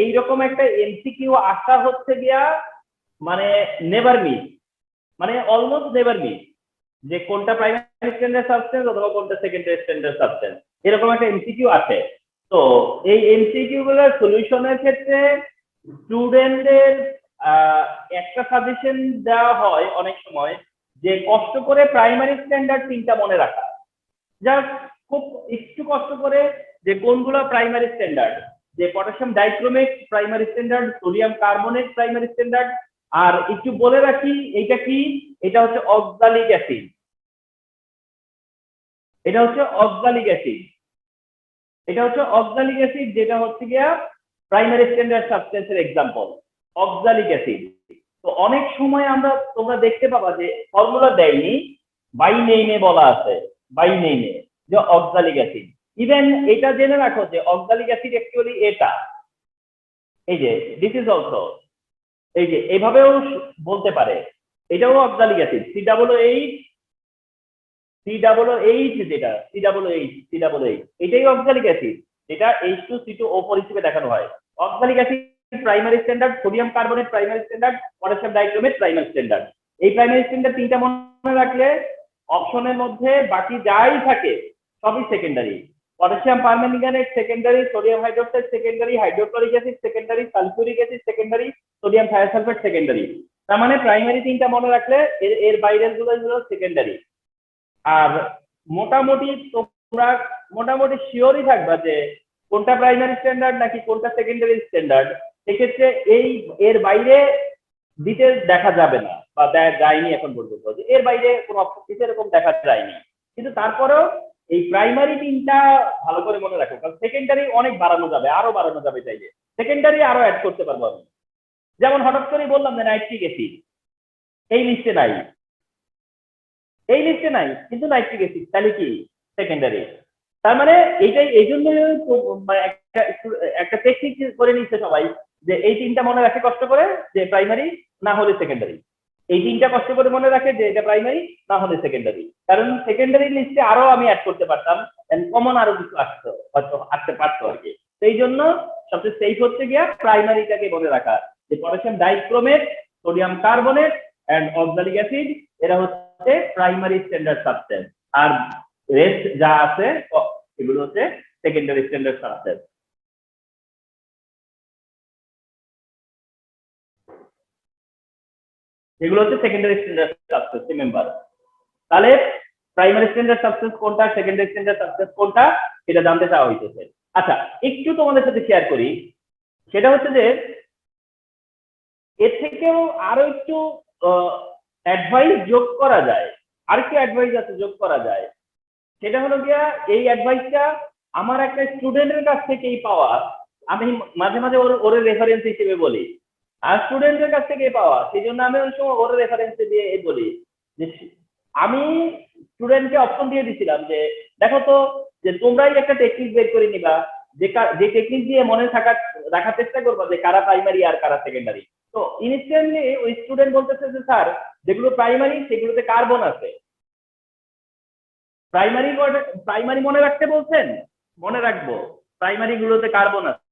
এই রকম একটা এমসিকিউ আসা হচ্ছে গিয়া মানে নেভার মিস, মানে অলমোস্ট নেভার মিস, যে কোনটা প্রাইমারি স্ট্যান্ডার্ড সাবস্টেন্স অথবা কোনটা সেকেন্ডারি স্ট্যান্ডার্ড সাবস্টেন্স, এরকম একটা এমসিকিউ আছে। তো এই এমসিকিউ গুলোর সলিউশনের ক্ষেত্রে স্টুডেন্টদের একটা সাজেশন দেওয়া হয় অনেক সময় যে কষ্ট করে প্রাইমারি স্ট্যান্ডার্ড তিনটা মনে রাখা, যা খুব একটু কষ্ট করে যে কোনগুলো প্রাইমারি স্ট্যান্ডার্ড, যে potassium dichromate primary standard, sodium carbonate primary standard. আর একটু বলে রাখি এটা কি, এটা হচ্ছে অক্সালিক অ্যাসিড, এটা হচ্ছে অক্সালিক অ্যাসিড, এটা হচ্ছে অক্সালিক অ্যাসিড, যেটা হচ্ছে গিয়া প্রাইমারি স্ট্যান্ডার্ড সাবস্টেন্সের এক্সাম্পল অক্সালিক অ্যাসিড। তো অনেক সময় তোমরা দেখতে পাবা যে ফর্মুলা দেয়নি, বাই নেমে বলা আছে, বাই নেমে যে অক্সালিক অ্যাসিড। ইভেন এটা জেনে রাখো যে অক্সালিক অ্যাসিড অ্যাকচুয়ালি এটা, এই যে দিস ইজ অলসো, এই যে এইভাবেও বলতে পারে, এটাও অক্সালিক অ্যাসিড COOH, যেটা COOH এটাই অক্সালিক অ্যাসিড, যেটা H2C2O4 হিসেবে দেখানো হয়। Oxalic acid primary standard, sodium carbonate primary standard, potassium dichromate primary standard. এই প্রাইমারি স্ট্যান্ডার্ড তিনটা মনে রাখলে অপশনের মধ্যে বাকি যাই থাকে সবই secondary. Potassium permanganate secondary, sodium hydroxide secondary, hydrochloric acid secondary, sulphuric acid secondary, sodium thiosulphate secondary. তার মানে প্রাইমারি তিনটা মনে রাখলে এর বাইরের গুলো সেকেন্ডারি। আর তোমরা মোটামুটি শিওরই থাকবা যে কোনটা প্রাইমারি স্ট্যান্ডার্ড নাকি কোনটা সেকেন্ডারি স্ট্যান্ডার্ড। সেক্ষেত্রে এর বাইরে ডিটেলস দেখা যাবে না বা যায়নি এখন পর্যন্ত, যে এর বাইরে কোনো অপশন এরকম দেখা যায়নি। কিন্তু তারপরেও এই প্রাইমারি তিনটা ভালো করে মনে রাখো, কারণ সেকেন্ডারি অনেক বাড়ানো যাবে, আরো বাড়ানো যাবে চাইলে সেকেন্ডারি আরো অ্যাড করতে পারবো আমি। যেমন হঠাৎ করে বললাম যে নাইট্রিক অ্যাসিড এই লিস্টে নাই, কিন্তু নাইট্রিক অ্যাসিড তাহলে কি সেকেন্ডারি। তার মানে এইটাই, এই জন্য একটা টেকনিক করে নিচ্ছে সবাই যে এই তিনটা মনে রাখে কষ্ট করে, যে প্রাইমারি না হলে সেকেন্ডারি। এই তিনটা কষ্ট করে মনে রাখে যে এটা প্রাইমারি না হলে সেকেন্ডারি, কারণ সেকেন্ডারি লিস্টে আরো আমি অ্যাড করতে পারতাম, কমন আরো কিছু আসতে পারতো আর কি। সেই জন্য সবচেয়ে সেফ হচ্ছে গিয়া প্রাইমারিটাকে মনে রাখা, যে potassium dichromate, sodium carbonate and oxalic acid এরা হচ্ছে প্রাইমারি স্ট্যান্ডার্ড সাবস্টেন্স, আর রেস্ট যা আছে এগুলো হচ্ছে সেকেন্ডারি স্ট্যান্ডার্ড সাবস্টেন্স। এগুলো হচ্ছে সেকেন্ডারি স্ট্যান্ডার্ড সাবস্টেন্স, রিমেম্বার। তাহলে প্রাইমারি স্ট্যান্ডার্ড সাবস্টেন্স কোনটা, সেকেন্ডারি স্ট্যান্ডার্ড সাবস্টেন্স কোনটা, এটা জানতে চাওয়া হইতেছে। আচ্ছা, একটু তোমাদের সাথে শেয়ার করি, সেটা হচ্ছে যে এর থেকেও আরো একটু অ্যাডভাইস যোগ করা যায়, আর কি অ্যাডভাইস আছে যোগ করা যায়, সেটা হলো গিয়া এই অ্যাডভাইসটা আমার একটা স্টুডেন্টের কাছ থেকেই পাওয়া। আমি মাঝে মাঝে ওর রেফারেন্স হিসেবে বলি, আর স্টুডেন্টের কাছ থেকেই পাওয়া, সেই জন্য আমি ওই সময় ওর রেফারেন্স দিয়ে বলি যে আমি স্টুডেন্টকে অপশন দিয়ে দিছিলাম যে দেখো তো, যে তোমরাই একটা টেকনিক বের করে নিবা, যে টেকনিক দিয়ে মনে রাখার চেষ্টা করবা যে কারা প্রাইমারি আর কারা সেকেন্ডারি। তো ইনস্ট্যান্টলি ওই স্টুডেন্ট বলতেছে যে স্যার যেগুলো প্রাইমারি সেগুলোতে কার্বন আছে। প্রাইমারি মনে রাখতে বলছেন, মনে রাখবো, প্রাইমারি গুলোতে কার্বন আছে।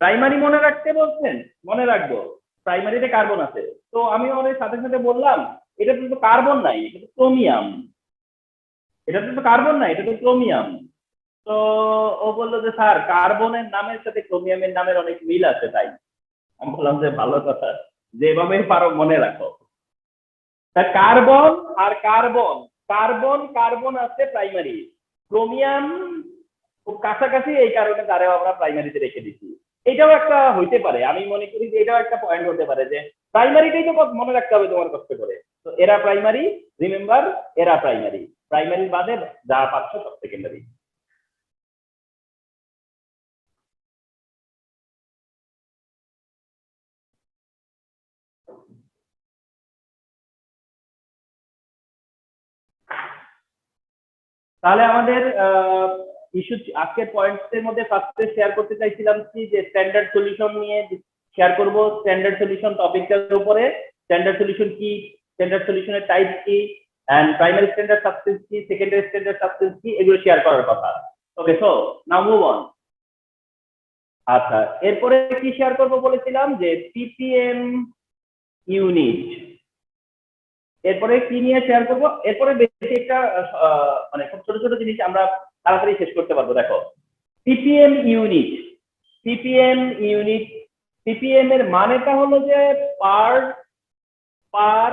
প্রাইমারি মনে রাখতে বলছেন, মনে রাখবো, প্রাইমারিতে কার্বন আছে। তো আমি ওর সাথে সাথে বললাম এটা তো কার্বন নাই, এটা তো ক্রোমিয়াম, এটা তো কার্বন নাই, এটা তো ক্রোমিয়াম। তো ও বললো যে স্যার কার্বনের নামের সাথে ক্রোমিয়ামের নামের অনেক মিল আছে, তাই আমি বললাম যে ভালো কথা, যেভাবে পারো মনে রাখো। তা কার্বন আর কার্বন, কার্বন কার্বন আছে প্রাইমারি, ক্রোমিয়াম খুব কাছাকাছি, এই কারণে তারাও আমরা প্রাইমারিতে রেখে দিচ্ছি। এটাও একটা হইতে পারে, আমি মনে করি যে এটাও একটা পয়েন্ট হতে পারে যে প্রাইমারিটাই তো মনে রাখতে হবে তোমার কষ্ট করে। তো এরা প্রাইমারি, রিমেম্বার এরা প্রাইমারি, প্রাইমারি বাদে যা পাচ্ছ সব সেকেন্ডারি। তাহলে আমাদের ইস্যু আজকের পয়েন্টসের মধ্যে ফার্স্টে শেয়ার করতে চাইছিলাম কি যে স্ট্যান্ডার্ড সলিউশন নিয়ে শেয়ার করব, স্ট্যান্ডার্ড সলিউশন টপিকটার উপরে, স্ট্যান্ডার্ড সলিউশন কি, স্ট্যান্ডার্ড সলিউশনের টাইপ কি, এন্ড প্রাইমারি স্ট্যান্ডার্ড সাবস্টেন্স কি, সেকেন্ডারি স্ট্যান্ডার্ড সাবস্টেন্স কি, এগুলো শেয়ার করার কথা। ওকে, সো নাও মুভ অন। আচ্ছা, এরপরে কি শেয়ার করব বলেছিলাম যে পিপিএম ইউনিট। এরপরে কি নিয়ে শেয়ার করব, এরপরে বেশি একটা মানে খুব ছোট ছোট জিনিস আমরা তাড়াতাড়ি শেষ করতে পারবো। দেখো PPM unit, PPM unit, PPM এর মানেটা হলো যে পার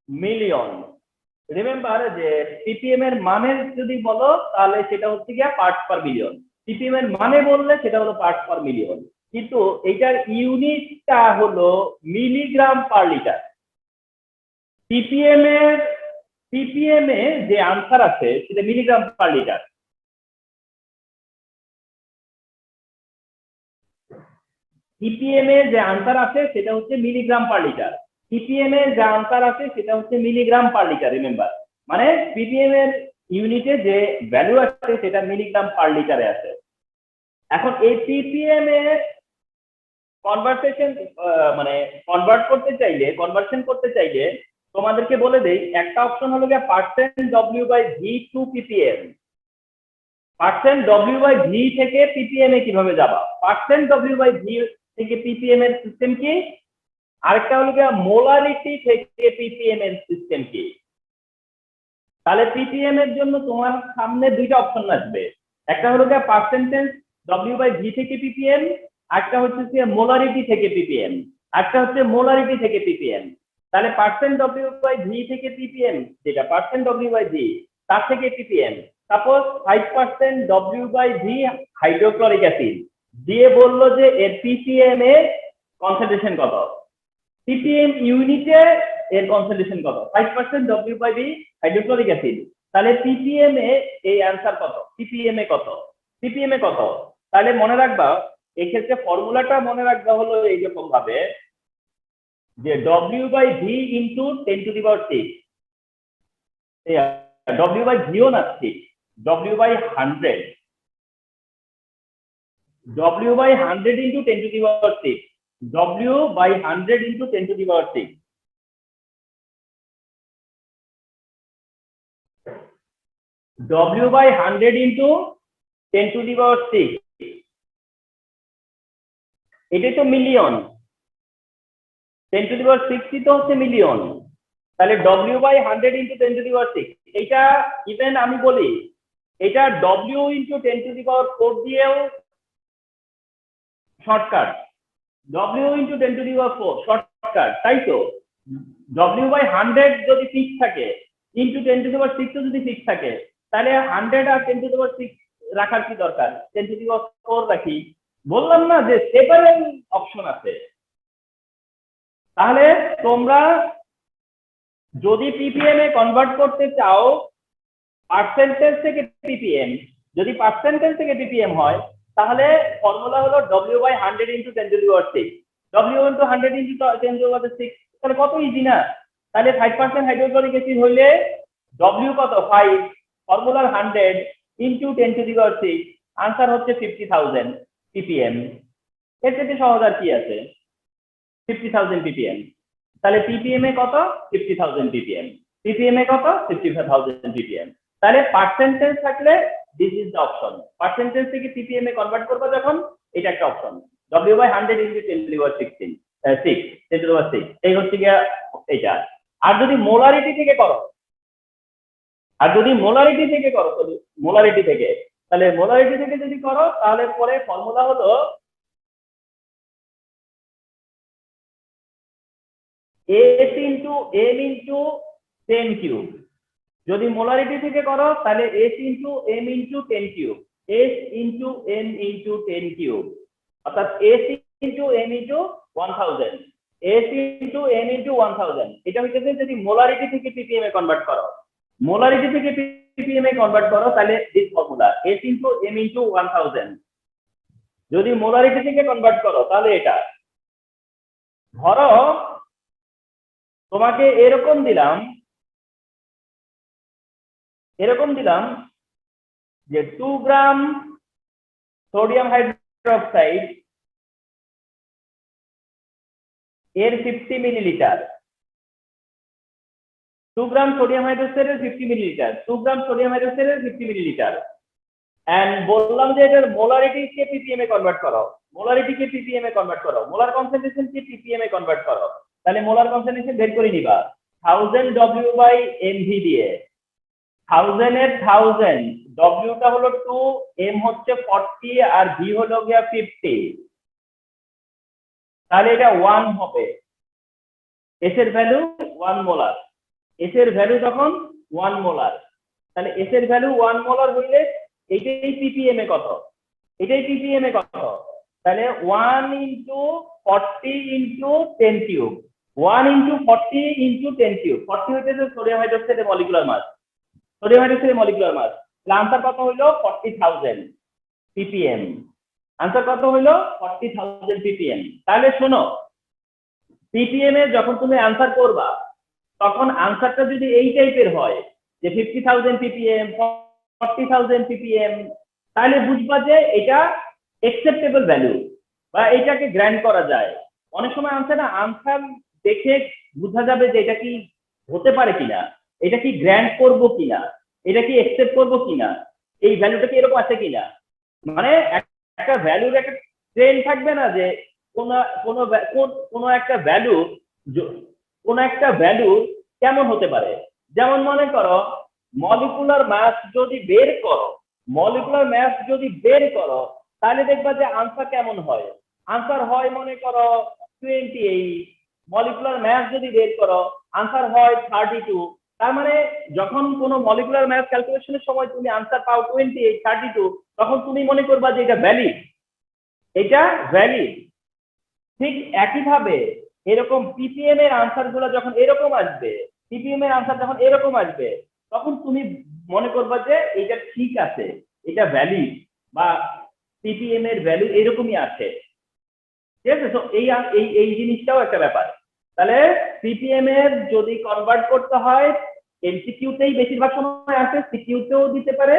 মিলিয়ন। রিমেম্বার যে পিপিএম এর মানে যদি বলো তাহলে সেটা হচ্ছে গিয়া পার্টস পার মিলিয়ন, পিপিএম এর মানে বললে সেটা হলো পার্টস পার মিলিয়ন, কিন্তু এটার ইউনিটটা হলো মিলিগ্রাম পার লিটার। পিপিএম এ যে আনসার আছে সেটা মিলিগ্রাম পার লিটার। পিপিএম এ যে আনসার আছে সেটা হচ্ছে মিলিগ্রাম পার লিটার, পিপিএম এর যে আনসার আছে সেটা হচ্ছে মিলিগ্রাম পার লিটার। রিমেম্বার মানে পিপিএম এর ইউনিটে যে ভ্যালু আছে সেটা মিলিগ্রাম পার লিটারে আছে। এখন এই পিপিএম এ কনভার্সেশন মানে কনভার্সন করতে চাইলে তোমাদেরকে বলে দেই, একটা অপশন হলো গিয়ে percent W by V to ppm. Percent W by V থেকে পিপিএম এ কিভাবে যাবা, পার্সেন্ট ডব্লিউ বাই ভি থেকে পিপিএম এর সিস্টেম কি, আরেকটা হলো গিয়ে মোলারিটি থেকে পিপিএম এর সিস্টেম কি। তাহলে পিপিএম এর জন্য তোমার সামনে দুইটা অপশন আসবে, একটা হলো গিয়ে পার্সেন্টেজ ডব্লিউ বাই ভি থেকে পিপিএম, একটা হচ্ছে মোলারিটি থেকে পিপিএম, একটা হচ্ছে মোলারিটি থেকে পিপিএম। তাহলে পার্সেন্ট ডব্লিউ বাই ভি থেকে পিপিএম, যেটা পার্সেন্ট ডব্লিউ বাই ভি তার থেকে ppm, suppose 5% W by V hydrochloric acid দিয়ে বললো যে এর পিপিএম এর কনসেন্ট্রেশন কত, পিপিএম ইউনিটে এর কনসেন্ট্রেশন কত, 5% W by V hydrochloric acid. তাহলে পিপিএম এ এই অ্যান্সার কত, পিপিএম এ কত, পিপিএম এ কত। তাহলে মনে রাখবা এই ক্ষেত্রে ফর্মুলাটা মনে রাখবা হলো এইরকম ভাবে যে W by V into 10⁻⁶, W by ভিও না, ঠিক W by 100, W by 100 into 10⁻⁶, W by 100 into 10⁻⁶, W by 100 into 10⁻⁶, এটাই তো মিলিয়ন, 10⁻⁶ তো হচ্ছে মিলিয়ন। তাহলে ডব্লিউ বাই 100 ইন্টু 10⁻⁶, এইটা ইভেন আমি বলি এটা ডব্লিউ ইন্টু 10⁻⁴ দিয়েও শর্টকাট, ডব্লিউ ইন্টু 10⁻⁴ শর্টকাট, তাই তো ডব্লিউ বাই 100 যদি ফিক্স থাকে ইন্টু 10⁻⁶ যদি ফিক্স থাকে, তাহলে 100 আর 10⁻⁶ রাখার কি দরকার, 10⁴ রাখি। বললাম না যে সেপারেল অপশন আছে। তাহলে তোমরা যদি ppm এ কনভার্ট করতে চাও পার্সেন্টেজ থেকে ppm, যদি পার্সেন্টেজ থেকে ppm হয় তাহলে ফর্মুলা হলো w/100 × 10⁶। w × 100 × 10⁶, তাহলে কত ইজি না। তাহলে 5% হাইড্রোক্লোরিক অ্যাসিড হইলে w কত 5, ফর্মুলার 100 × 10⁶, आंसर হচ্ছে 50,000 ppm। এর থেকে সহজ আর কি আছে, 50,000 ppm। তাহলে ppm এ কত 50,000 ppm, ppm এ কত 50,000 ppm। তাহলে পার্সেন্টেজ থাকলে this is the option. Percentage থেকে ppm এ কনভার্ট করবে যখন, এটা একটা অপশন, w/100 × 10⁶, এই হচ্ছে গিয়া এটা। আর যদি মোলারিটি থেকে করো, তাহলে মোলারিটি থেকে যদি করো তাহলে পরে ফর্মুলা হলো S × m × 10³ যদি মোলারিটি থেকে করো তাহলে S × m × 10³ S × m × 10³ অর্থাৎ S × m × 1000 S × m × 1000। এটা হচ্ছে যদি মোলারিটি থেকে ppm এ কনভার্ট করো, মোলারিটি থেকে ppm এ কনভার্ট করো তাহলে দিস ফর্মুলা S × m × 1000। যদি মোলারিটি থেকে কনভার্ট করো তাহলে এটা। ধরো তোমাকে এরকম দিলাম যে 2 গ্রাম সোডিয়াম হাইড্রোক্সাইড এর 50 মিলিলিটার, 2 গ্রাম সোডিয়াম হাইড্রোক্সাইডের 50 মিলিলিটার, 2 গ্রাম সোডিয়াম হাইড্রোক্সাইডের 50 মিলিলিটার। এন্ড বললাম যে এটার মোলারিটি কে ppm এ কনভার্ট করো, মোলারিটিকে ppm এ কনভার্ট করো, মোলার কনসেন্ট্রেশন কে ppm এ কনভার্ট করো। তাহলে মোলার কনসেন্ট্রেশন বের করে নিবা 1000 w/mv দিয়ে। 1000 এর 1000, w টা হলো 2, m হচ্ছে 40 আর v হলো গিয়া 50। তাহলে এটা 1 হবে, s এর ভ্যালু 1 মোলার, s এর ভ্যালু তখন 1 মোলার। তাহলে s এর ভ্যালু 1 মোলার হইলে এটাই ppm এ কত, তাহলে 1 × 40 × 10³ 1 × 40 × 10³। 40 হইতেছে সোডিয়াম হাইড্রোক্সাইডের মলিকুলার মাস, তাহলে আনসার কত হইলো 40,000 ppm। আনসার কত হইলো 40,000 ppm। তাহলে শোনো, ppm এ যখন তুমি আনসার করবা তখন আনসারটা যদি এই টাইপের হয় যে 50,000 ppm 40,000 ppm, তাহলে বুঝবা যে এটা অ্যাকসেপ্টেবল ভ্যালু বা এটাকে গ্র্যান্ড করা যায়। অনেক সময় আনসার দেখে বোঝা যাবে যে এটা কি হতে পারে কিনা, এটা কি গ্র্যান্ড করব কিনা, এটা কি অ্যাকসেপ্ট করব কিনা, এই ভ্যালুটা কি এরকম আছে কিনা। মানে একটা ভ্যালুর একটা ট্রেন্ড থাকবে না যে কোন একটা ভ্যালু কেমন হতে পারে। যেমন মনে করো মলিকুলার মাস যদি বের করো তাহলে দেখবা যে আনসার কেমন হয়। আনসার হয় মনে করো 28, মলিকুলার মাস যদি বের করো আনসার হয় 32। তার মানে যখন কোনো মলিকুলার মাস ক্যালকুলেশনের সময় তুমি আনসার পাও 28, 32, তখন তুমি মনে করবা যে এটা ভ্যালিড। ঠিক একইভাবে এরকম ppm এর আনসার গুলো যখন এরকম আসবে, তখন তুমি মনে করবা যে এটা ঠিক আছে, এটা ভ্যালিড বা ppm এর ভ্যালু এরকমই আছে। ঠিক আছে, তো এই জিনিসটাও একটা ব্যাপার। তাহলে ppm এর যদি কনভার্ট করতে হয় এমসিকিউতেই বেশিরভাগ সময় আসে, সিকিউতেও দিতে পারে।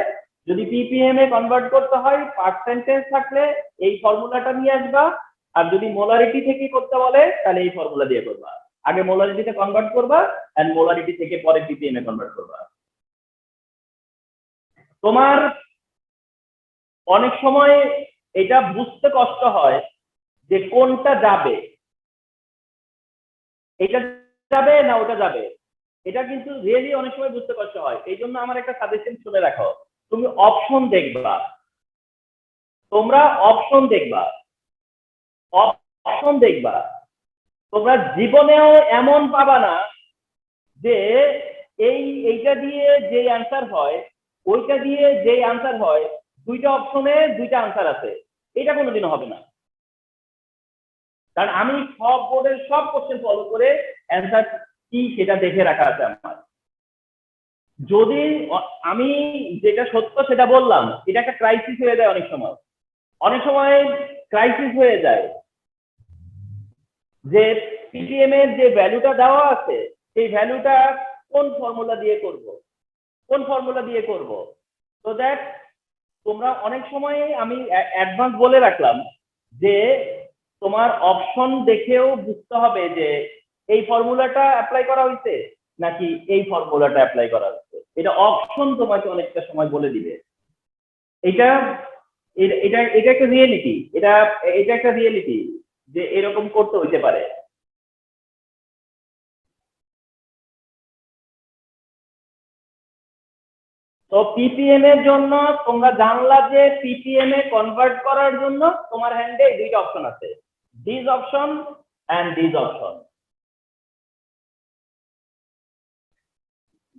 যদি ppm এ কনভার্ট করতে হয় পার্সেন্টেজ থাকলে এই ফর্মুলাটা নিয়ে আসবা, আর যদি মোলারিটি থেকে করতে বলে তাহলে এই ফর্মুলা দিয়ে করবা। আগে মোলারিটিতে কনভার্ট করবা এন্ড মোলারিটি থেকে পরে ppm এ কনভার্ট করবা। তোমার অনেক সময় এটা বুঝতে কষ্ট হয় যে কোনটা যাবে, এটা যাবে না ওটা যাবে, এটা কিন্তু রিয়েলি অনেক সময় বুঝতে কষ্ট হয়। এই জন্য আমার একটা সাজেশন শুনে রাখো, তুমি অপশন দেখবা, তোমরা জীবনেও এমন পাবা না যে এইটা দিয়ে যে আনসার হয় ওইটা দিয়ে যে আনসার হয় দুইটা অপশনে দুইটা আনসার আছে, এটা কোনোদিনও হবে না। কারণ আমি সব বোর্ডের সব কোশ্চেন ফলো করে অ্যান্সার কি সেটা দেখে রাখা আছে আমার। যদি আমি যেটা সত্য সেটা বললাম, এটা একটা ক্রাইসিস হয়ে যায় অনেক সময়। অনেক সময় ক্রাইসিস হয়ে যায় যে পিটিএম এর যে ভ্যালুটা দেওয়া আছে সেই ভ্যালুটা কোন ফর্মুলা দিয়ে করব, কোন ফর্মুলা দিয়ে করব। তো দ্যাট তোমরা অনেক সময় আমি অ্যাডভান্স বলে রাখলাম যে তোমার অপশন দেখেও বুঝতে হবে যে এই ফর্মুলাটা অ্যাপ্লাই করা হয়েছে নাকি এই ফর্মুলাটা অ্যাপ্লাই করা হয়েছে। এটা অপশন তোমাকে অনেকটা সময় বলে দিবে। এটা এটা এটা একটা রিয়েলিটি, এটা এটা একটা রিয়েলিটি যে এরকম করতে হইতে পারে। তো পিপিএম এর জন্য তোমরা জানলা যে পিপিএম এ কনভার্ট করার জন্য তোমার হ্যান্ডে দুইটা অপশন আছে, this option and this option.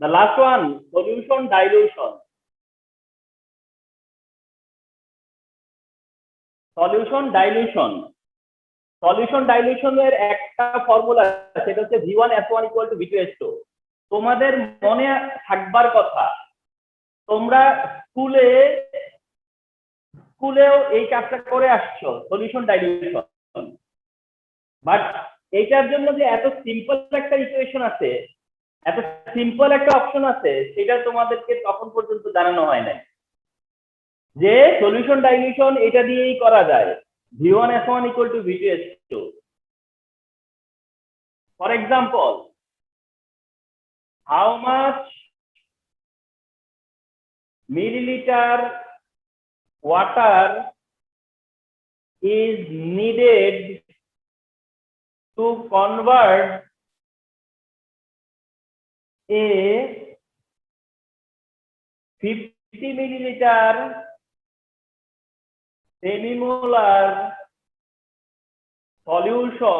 The last one, solution dilution. Solution dilution. Solution dilution এর একটা ফর্মুলা সেটা হচ্ছে V1S1 = V2S2। তোমাদের মনে থাকবার কথা, তোমরা স্কুলেও এই কাজটা করে আসছো, সলিউশন ডাইলিউশন। বাট এইটার জন্য যে এত সিম্পল একটা ইকুয়েশন আছে, এত সিম্পল একটা অপশন আছে, সেটা তোমাদেরকে তখন পর্যন্ত জানানো হয় নাই যে সলিউশন ডাইলিউশন এটা দিয়েই করা যায়, V1S1 = V2S2। For example, how much milliliter water is needed to convert a 50 milliliter semimolar solution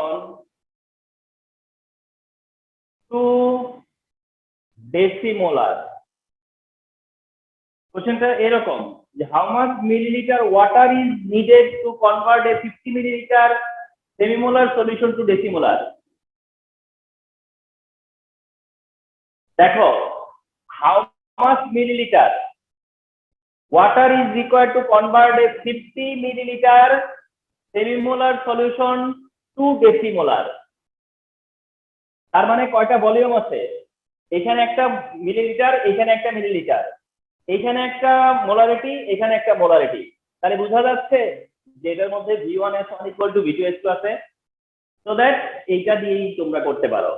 to decimolar। কোশ্চেনটা এরকম যে how much millilitre water is needed to convert a 50 millilitre semimolar solution to decimolar. দেখো, how much millilitre water is required to convert a 50 milliliter semimolar solution to decimolar। তার মানে কয়টা volume আছে, এখানে একটা মিলিলিটার, এখানে একটা মিলিলিটার, এখানে একটা মোলারিটি, এখানে একটা মোলারিটি। তাহলে বোঝা যাচ্ছে যে এটার মধ্যে V1S1 = V2S2 আছে। সো দ্যাট এইটা দিয়েই তোমরা করতে পারো।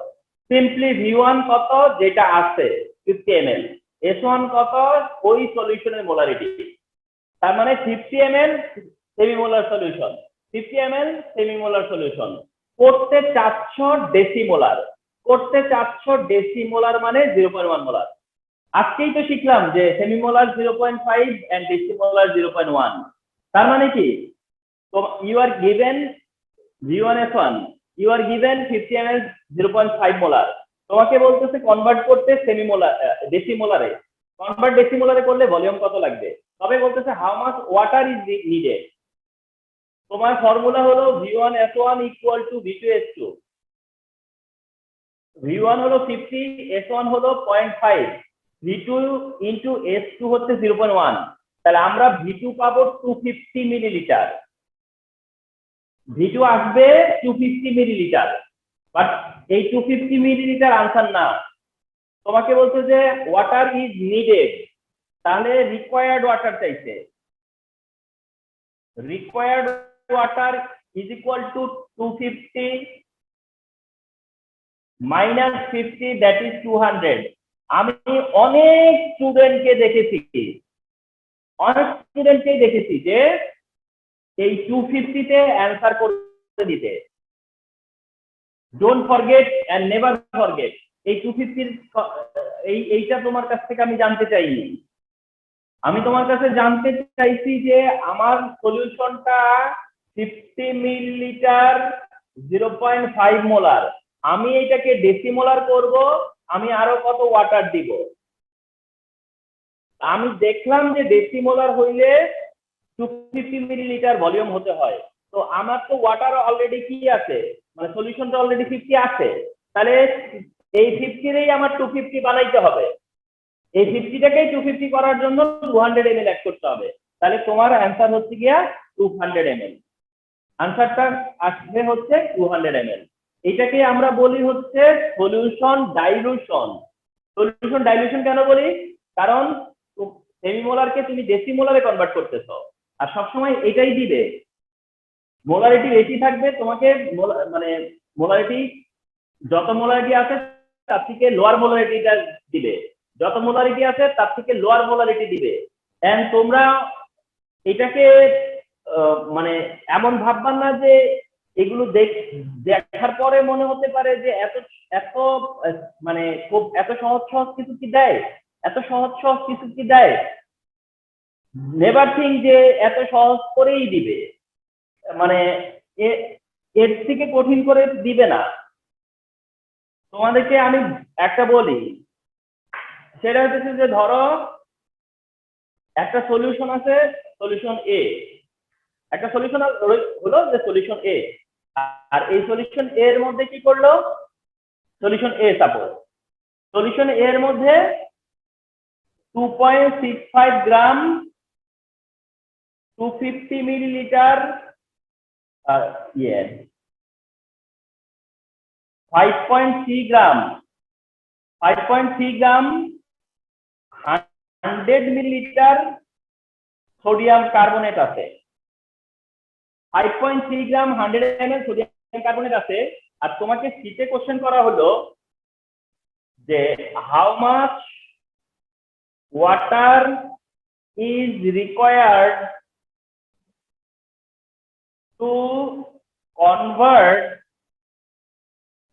সিম্পলি V1 কত যেটা আছে 50 ml, S1 কত ওই সলিউশনের মোলারিটি। তার মানে 50 ml semimolar solution, 50 ml semimolar solution করতে 400 ডেসিমোলার, করতে 400 ডেসিমোলার মানে 0.1 মোলার। আজকেই তো শিখলাম যে সেমিমোলার 0.5 এন্ড ডেসিমোলার 0.1। তার মানে কি, তো you are given V1S1, you are given 50 ml 0.5 molar. তোমাকে বলতেছে কনভার্ট করতে সেমিমোলার ডেসিমোলারে, কনভার্ট ডেসিমোলারে করলে ভলিউম কত লাগবে। তবে বলতেছে how much water is needed. তোমার ফর্মুলা হলো V1S1 = V2S2। V1 হলো 50, S1 হলো 0.5, V2 * S2 হচ্ছে 0.1। তাহলে আমরা V2 পাবো 250 মিলিলিটার, V2 আসবে 250 মিলিলিটার। বাট এই 250 মিলিলিটার আনসার না, তোমাকে বলছে যে ওয়াটার ইজ নিডেড, তাহলে রিকোয়ার্ড ওয়াটার চাইছে। Required water is equal to 250 minus 50, that is 200। আমি অনেক স্টুডেন্টকে দেখেছি, অনেক স্টুডেন্টকেই দেখেছি যে এই 250 তে অ্যান্সার করতে দিতে। Don't forget and never forget, এই 250 এইটা তোমার কাছ থেকে আমি জানতে চাইনি। আমি তোমার কাছে জানতে চাইছি যে আমার সলিউশনটা 50 মিলিলিটার 0.5 মোলার, আমি এইটাকে ডেসিমোলার করব, আমি আরো কত ওয়াটার দিব। আমি দেখলাম যে ডেসিমোলার হইলে 250 মিলিলিটার ভলিউম হতে হয়। তো আমার তো ওয়াটার অলরেডি কি আছে, মানে সলিউশনটা অলরেডি 50 আছে, তাহলে এই 50 আমার 250 বানাইতে হবে। এই 50টাকেই 250 করার জন্য 200 ml অ্যাড করতে হবে। তাহলে তোমার অ্যান্সার হচ্ছে গিয়া 200 ml। আনসারটা আসবে হচ্ছে 200 ml। এটাকে আমরা বলি হচ্ছে সলিউশন ডাইলুশন। সলিউশন ডাইলুশন কেন বলি? কারণ সেমিমোলারকে তুমি ডেসিমোলারে কনভার্ট করতেছো, আর সবসময় এটাই দিবে, মোলারিটি বেশি থাকবে তোমাকে, মানে মোলারিটি যত মোলারিটি আছে তার থেকে লোয়ার মোলারিটিটা দিবে, যত মোলারিটি আছে তার থেকে লোয়ার মোলারিটি দিবে। এন্ড তোমরা এটাকে মানে এমন ভাববার না যে এগুলো দেখার পরে মনে হতে পারে যে এত এত মানে খুব এত সহজ সহজ কিছু কি দেয়, এত সহজ সহজ কিছু কি দেয়। নেভার থিঙ্ক যে এত সহজ করেই দিবে, মানে এর থেকে কঠিন করে দিবে না। তোমাদেরকে আমি একটা বলি, সেটা হচ্ছে যে ধরো একটা সলিউশন আছে, সলিউশন এ, একটা সলিউশন হলো যে সলিউশন এ, আর এই সলিউশন এ এর মধ্যে কি করলো, সলিউশন এ সাপোজ সলিউশন এ এর মধ্যে 2.65 গ্রাম 250 মিলিলিটার 5.3 গ্রাম 100 মিলিলিটার সোডিয়াম কার্বনেট আছে। 5.3 গ্রাম 100 ml সোডিয়াম কার্বনেট আছে। আর তোমাকে শীটে কোশ্চেন করা হলো যে how much water is required to convert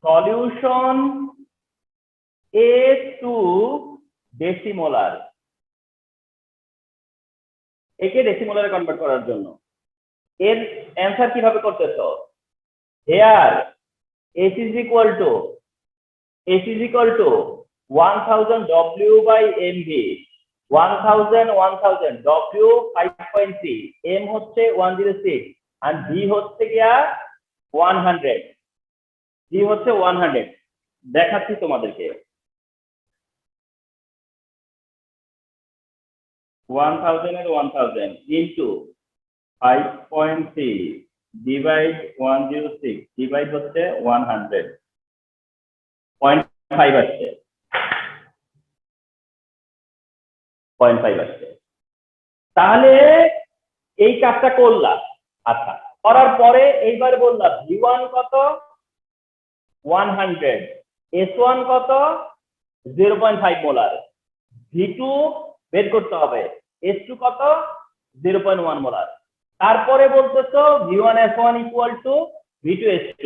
solution A to decimolar. একে ডেসিমোলারে কনভার্ট করার জন্য এর অ্যান্সার কিভাবে করতেছো? Here H is equal to 1000 W by mv, 1000 W 5.3, m হচ্ছে 106 আর v হচ্ছে গিয়া 100, v হচ্ছে 100। দেখাচ্ছি তোমাদেরকে, 1000 এর 1000 into 5.3 ডিভাইড 106 ডিভাইড হচ্ছে 100, 0.5 আসছে, 0.5 আসছে। তাহলে এই কাজটা করলাম। আচ্ছা, করার পরে এইবার বললাম V1 কত, 100, S1 কত, 0.5 মোলার, V2 বের করতে হবে, S2 কত, 0.1 মোলার। তারপরে বলতেছো V1 S1 equal to V2 S2,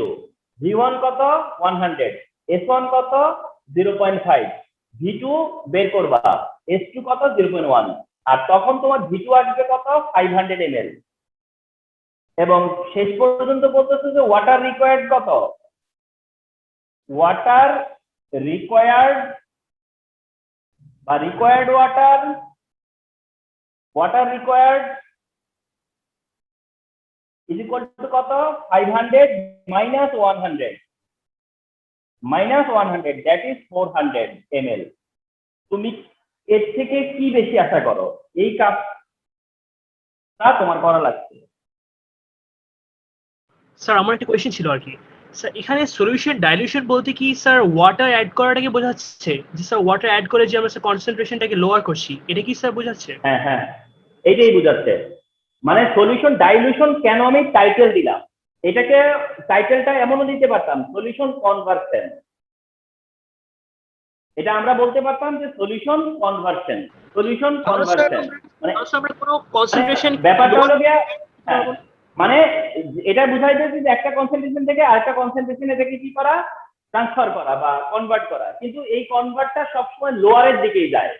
V1 কত 100, S1 কত 0.5, V2 বের করবা, S2 কত 0.1, আর তখন তোমার V2 আসবে কত 500 ml। এবং শেষ পর্যন্ত বলতেছে যে ওয়াটার রিকোয়ার্ড কত, ওয়াটার রিকোয়ার্ড বা required water required is equal to কত 500 minus 100 that is 400 ml। তুমি এর থেকে কি বেশি আশা করো? এই কাজটা তোমার করা লাগছে। স্যার আমার একটা কোয়েশ্চেন ছিল আর কি স্যার, এখানে সলিউশন ডাইলিউশন বলতে কি স্যার ওয়াটার অ্যাড করাটাকে বোঝাচ্ছে যে স্যার ওয়াটার অ্যাড করে যে আমরা স্যার কনসেন্ট্রেশনটাকে লোয়ার করছি, এটা কি স্যার বোঝাচ্ছে? হ্যাঁ হ্যাঁ, এইটাই বোঝাচ্ছে। মানে সলিউশন ডাইলিউশন কেন আমি টাইটেল দিলাম, এটাকে টাইটেলটা এমনও দিতে পারতাম সলিউশন কনভার্সন, এটা আমরা বলতে পারতাম যে সলিউশন কনভার্সন মানে আমরা কোনো কনসেন্ট্রেশন ব্যাপারটা হলো গিয়া, মানে এটা বুঝাইতেছে যে একটা কনসেন্ট্রেশন থেকে আরেকটা কনসেন্ট্রেশনে থেকে কি করা, ট্রান্সফার করা বা কনভার্ট করা। কিন্তু এই কনভার্টটা সবসময় লোয়ারের দিকেই যায়,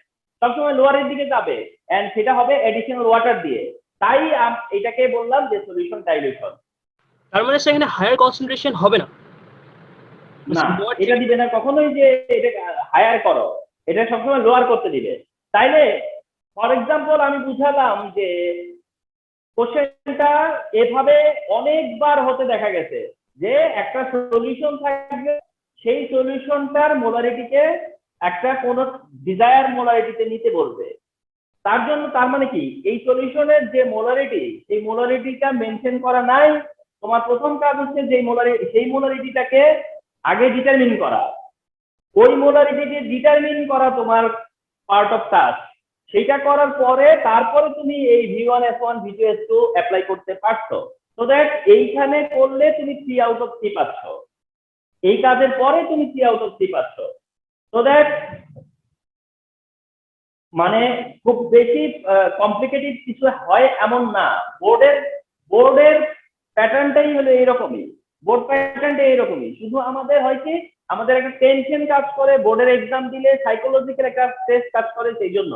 সবসময় লোয়ারের দিকে যাবে, এন্ড সেটা হবে এডিশনাল ওয়াটার দিয়ে। তাই এটাকে বললাম যে সলিউশন ডাইলিউশন। তার মানে স্যার এখানে হায়ার কনসেন্ট্রেশন হবে না? না, এটা দিবে না কখনোই যে এটা হায়ার করো, এটা সবসময় লোয়ার করতে দিবে। তাইলে ফর এক্সাম্পল আমি বুঝালাম যে কোশ্চেনটা এভাবে অনেকবার হতে দেখা গেছে যে একটা সলিউশন থাকবে, সেই সলিউশনটার মোলারিটিকে একটা কোন ডিজায়ার মোলারিটিতে নিতে বলবে। তার জন্য তার মানে কি, এই সলিউশনের যে মোলারিটি, সেই মোলারিটিটা মেনশন করা নাই। তোমার প্রথম কাজ হচ্ছে সেই মোলারিটিটাকে আগে ডিটারমিন করা, ওই মোলারিটিকে ডিটারমিন করা তোমার পার্ট অফ টাস্ক। সেইটা করার পরে তারপরে তুমি এই V1S1 V2S2 অ্যাপ্লাই করতে পারছো। সো দ্যাট এইখানে করলে তুমি 3 আউট অফ 3 পাচ্ছ, এই কাজের পরে তুমি 3 আউট অফ 3 পাচ্ছ। সো দ্যাট মানে খুব বেশি কমপ্লিকেটেড কিছু হয় এমন না। বোর্ডের প্যাটার্নটাই হলো এইরকমই, বোর্ড প্যাটার্নটা এইরকমই। শুধু আমাদের হয় কি, আমাদের একটা টেনশন কাজ করে বোর্ডের এক্সাম দিলে, সাইকোলজিক্যাল একটা স্ট্রেস কাজ করে, সেই জন্য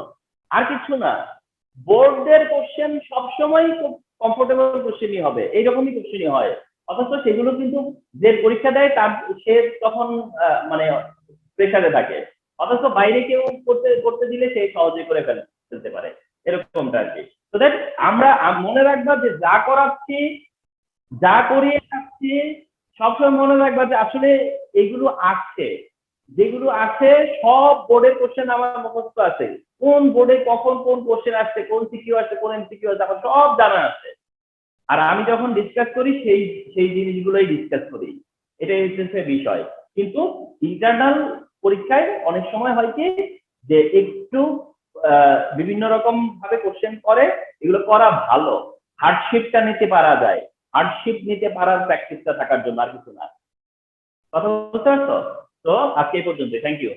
আর কিছু না। বোর্ডের কোশ্চেন সবসময় খুব কমফোর্টেবল কোশ্চেনই হবে, এইরকমই কোশ্চেনই হয়। অথচ সেগুলো কিন্তু যে পরীক্ষা দেয় তার সে তখন মানে প্রেসারে থাকে, অথচ বাইরে কেউ করতে দিলে সে সহজে করে ফেলতে পারে, এরকমটা আর কি। তো দেখ আমরা মনে রাখবা যে যা করাচ্ছি, যা করিয়ে থাকছি, সবসময় মনে রাখবা যে আসলে এগুলো আছে, যেগুলো আছে সব বোর্ডের কোশ্চেন আমার মুখস্থ আছে। কোন বোর্ডে কখন কোন কোশ্চেন আসছে, কোন সিকিউ আসছে, কোন এমসিকিউ আসছে, আমার সব জানা আছে। আর আমি যখন ডিসকাস করি সেই জিনিসগুলোই ডিসকাস করি, এটাই হচ্ছে বিষয়। কিন্তু ইন্টারনাল পরীক্ষায় অনেক সময় হয় কি যে একটু বিভিন্ন রকম ভাবে কোশ্চেন করে, এগুলো করা ভালো, হার্ডশিপটা নিতে পারা যায়, হার্ডশিপ নিতে পারার প্র্যাকটিসটা থাকার জন্য, আর কিছু না। কথা বুঝতে পারছো? তো আজকে এই পর্যন্ত, থ্যাংক ইউ।